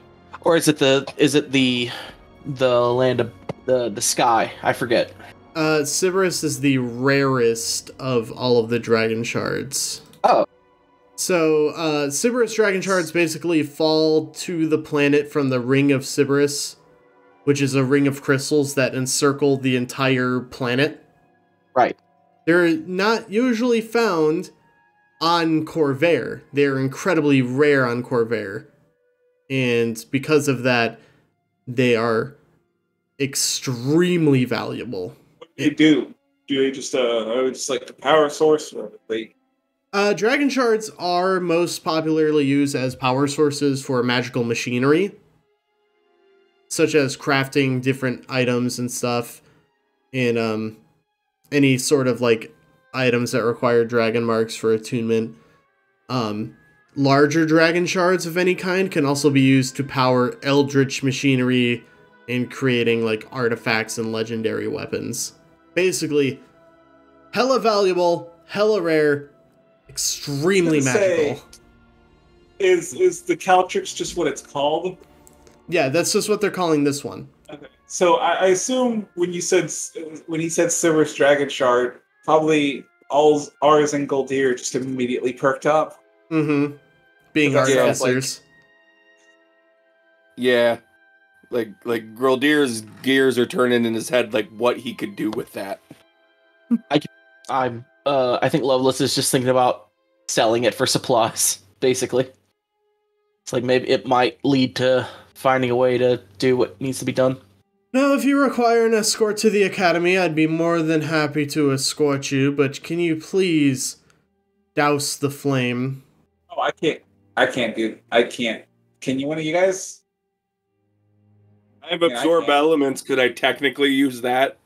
Or is it the land of the sky? I forget. Sybaris is the rarest of all of the dragon shards. Oh. So, Sybaris dragon shards basically fall to the planet from the Ring of Sybaris, which is a ring of crystals that encircle the entire planet. Right. They're not usually found on Corvair. They're incredibly rare on Corvair. And because of that, they are extremely valuable. What do they do? Do they just like the power source, or they? Dragon shards are most popularly used as power sources for magical machinery, such as crafting different items and stuff, and any sort of like items that require dragon marks for attunement. Larger dragon shards of any kind can also be used to power eldritch machinery and creating like artifacts and legendary weapons. Basically, hella valuable, hella rare, extremely magical. Is the Caltrix just what it's called? Yeah, that's just what they're calling this one. Okay. So I assume when he said Sybaris Dragon Shard, probably all ours and Goldir just immediately perked up. Mm-hmm. Being artificers. Yeah. Like Goldir's gears are turning in his head like what he could do with that. I think Loveless is just thinking about selling it for supplies, basically. It's like maybe it might lead to finding a way to do what needs to be done. Now, if you require an escort to the Academy, I'd be more than happy to escort you, but can you please douse the flame? Oh, I can't. Can you, one of you guys? I have absorb elements. Could I technically use that?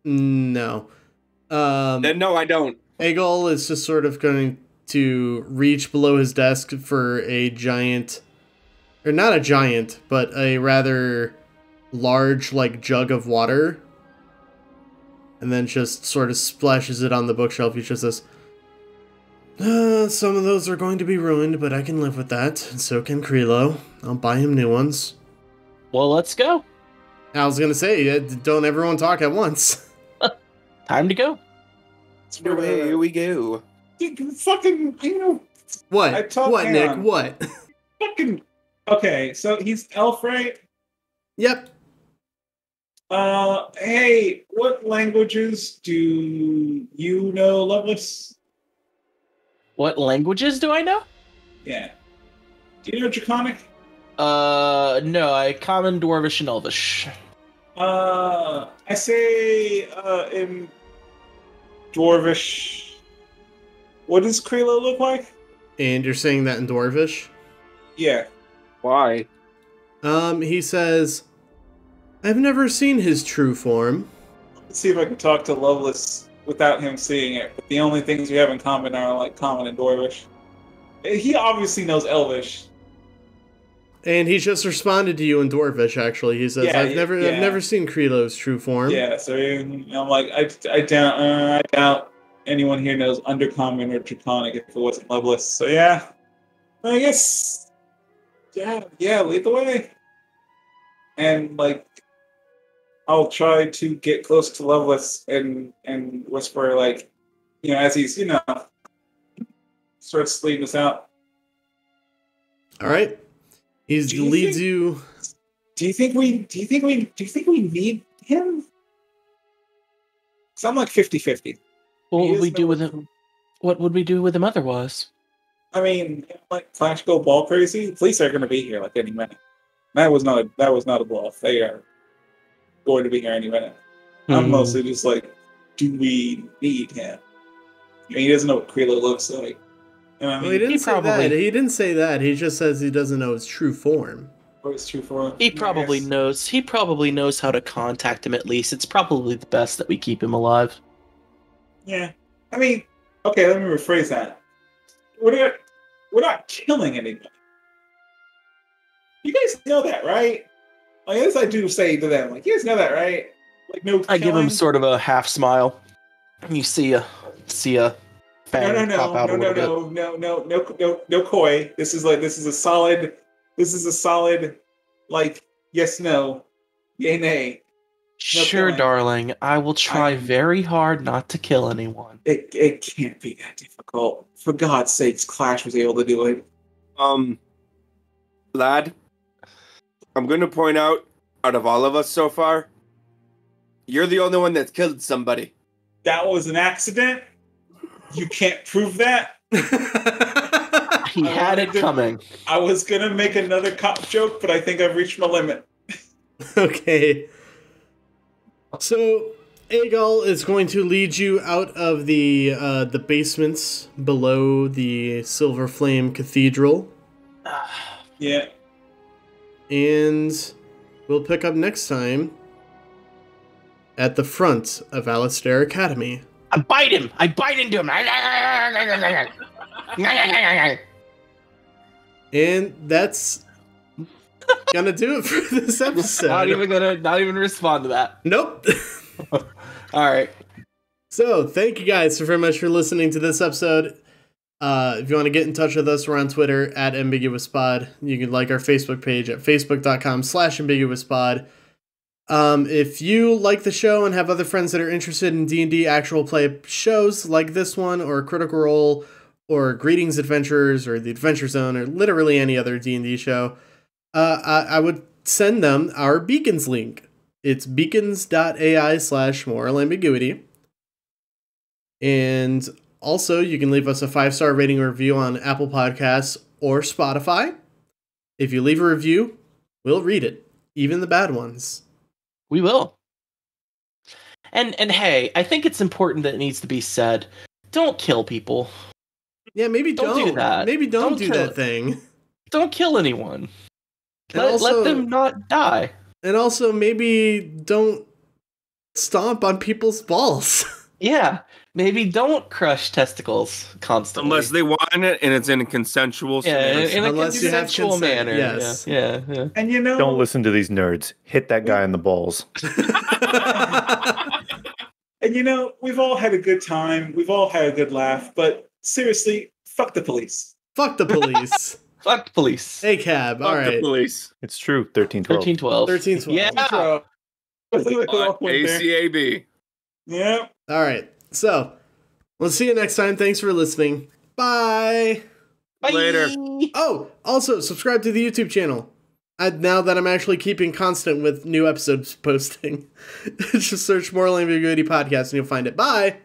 No. Then no, I don't. Egol is just sort of going to reach below his desk for a giant, or not a giant, but a rather large, like, jug of water, and then just sort of splashes it on the bookshelf. He just says, some of those are going to be ruined, but I can live with that, and so can Kreelo. I'll buy him new ones. Well, let's go. I was going to say, don't everyone talk at once. Time to go. Here we go. Fucking, What? What, Nick? What? Fucking. Okay, so he's elf, right? Yep. Hey, what languages do you know, Loveless? What languages do I know? Yeah. Do you know Draconic? No, I common, Dwarvish, and Elvish. I say, in Dwarvish, what does Kreelo look like? And you're saying that in Dwarvish? Yeah. Why? He says, I've never seen his true form. Let's see if I can talk to Loveless without him seeing it. But the only things we have in common are like common and Dwarvish. He obviously knows Elvish. And he just responded to you in Dwarvish, actually. He says, I've never seen Kreelo's true form. Yeah, so I'm like, I doubt anyone here knows Undercommon or Draconic if it wasn't Loveless. So yeah, I guess, yeah, lead the way. And like, I'll try to get close to Loveless and whisper, like, as he's, starts leading us out. All right. He leads you. Do you think we need him? Because I'm like 50-50. What would we do with him? What would we do with him otherwise? I mean, like Flash go ball crazy. Police are going to be here like any minute. That was not a bluff. They are going to be here any minute. I'm mostly just like, do we need him? He doesn't know what Kreelo looks like. Well, he didn't say that. He didn't say that. He just says he doesn't know his true form. What his true form? He probably knows. He probably knows how to contact him at least. It's probably the best that we keep him alive. Yeah. I mean, okay, let me rephrase that. We're not killing anybody. You guys know that, right? Like, as I do say to them, like, you guys know that, right? Like, no. I give him sort of a half smile. You see a fang pop out a little bit. No coy. This is a solid, like, yes, no, yay, nay. No sure, killing. darling. I will try very hard not to kill anyone. It can't be that difficult. For God's sakes, Clash was able to do it. Lad, I'm going to point out of all of us so far, you're the only one that's killed somebody. That was an accident. You can't prove that. He had it coming. I was going to make another cop joke, but I think I've reached my limit. Okay. So, Aegal is going to lead you out of the basements below the Silver Flame Cathedral. Yeah. And we'll pick up next time at the front of Alistair Academy. I bite him! I bite into him! And that's gonna do it for this episode. Not even respond to that. Nope. Alright. So, thank you guys so very much for listening to this episode. If you want to get in touch with us, we're on Twitter at AmbiguousPod. You can like our Facebook page at facebook.com/AmbiguousPod. If you like the show and have other friends that are interested in D&D actual play shows like this one, or Critical Role, or Greetings Adventurers, or The Adventure Zone, or literally any other D&D show, I would send them our Beacons link. It's beacons.ai/moral ambiguity. And also, you can leave us a 5-star rating or review on Apple Podcasts or Spotify. If you leave a review, we'll read it, even the bad ones. We will. And hey, I think it's important that it needs to be said. Don't kill people. Yeah, maybe don't do that. Maybe don't do that thing. Don't kill anyone. Let them not die. And also, maybe don't stomp on people's balls. Yeah, maybe don't crush testicles constantly. Unless they want it and it's in a consensual unless you have consent, manner. Yes. Yeah. And don't listen to these nerds. Hit that guy in the balls. And we've all had a good time. We've all had a good laugh. But seriously, fuck the police. Fuck the police. Fuck the police. Hey, Cab. All right. The police. It's true. 1312. 1312. Yeah. ACAB. Yeah. All right. So, we'll see you next time. Thanks for listening. Bye. Bye. Later. Oh, also, subscribe to the YouTube channel. Now that I'm actually keeping constant with new episodes posting. Just search Moral Ambiguity Podcast and you'll find it. Bye.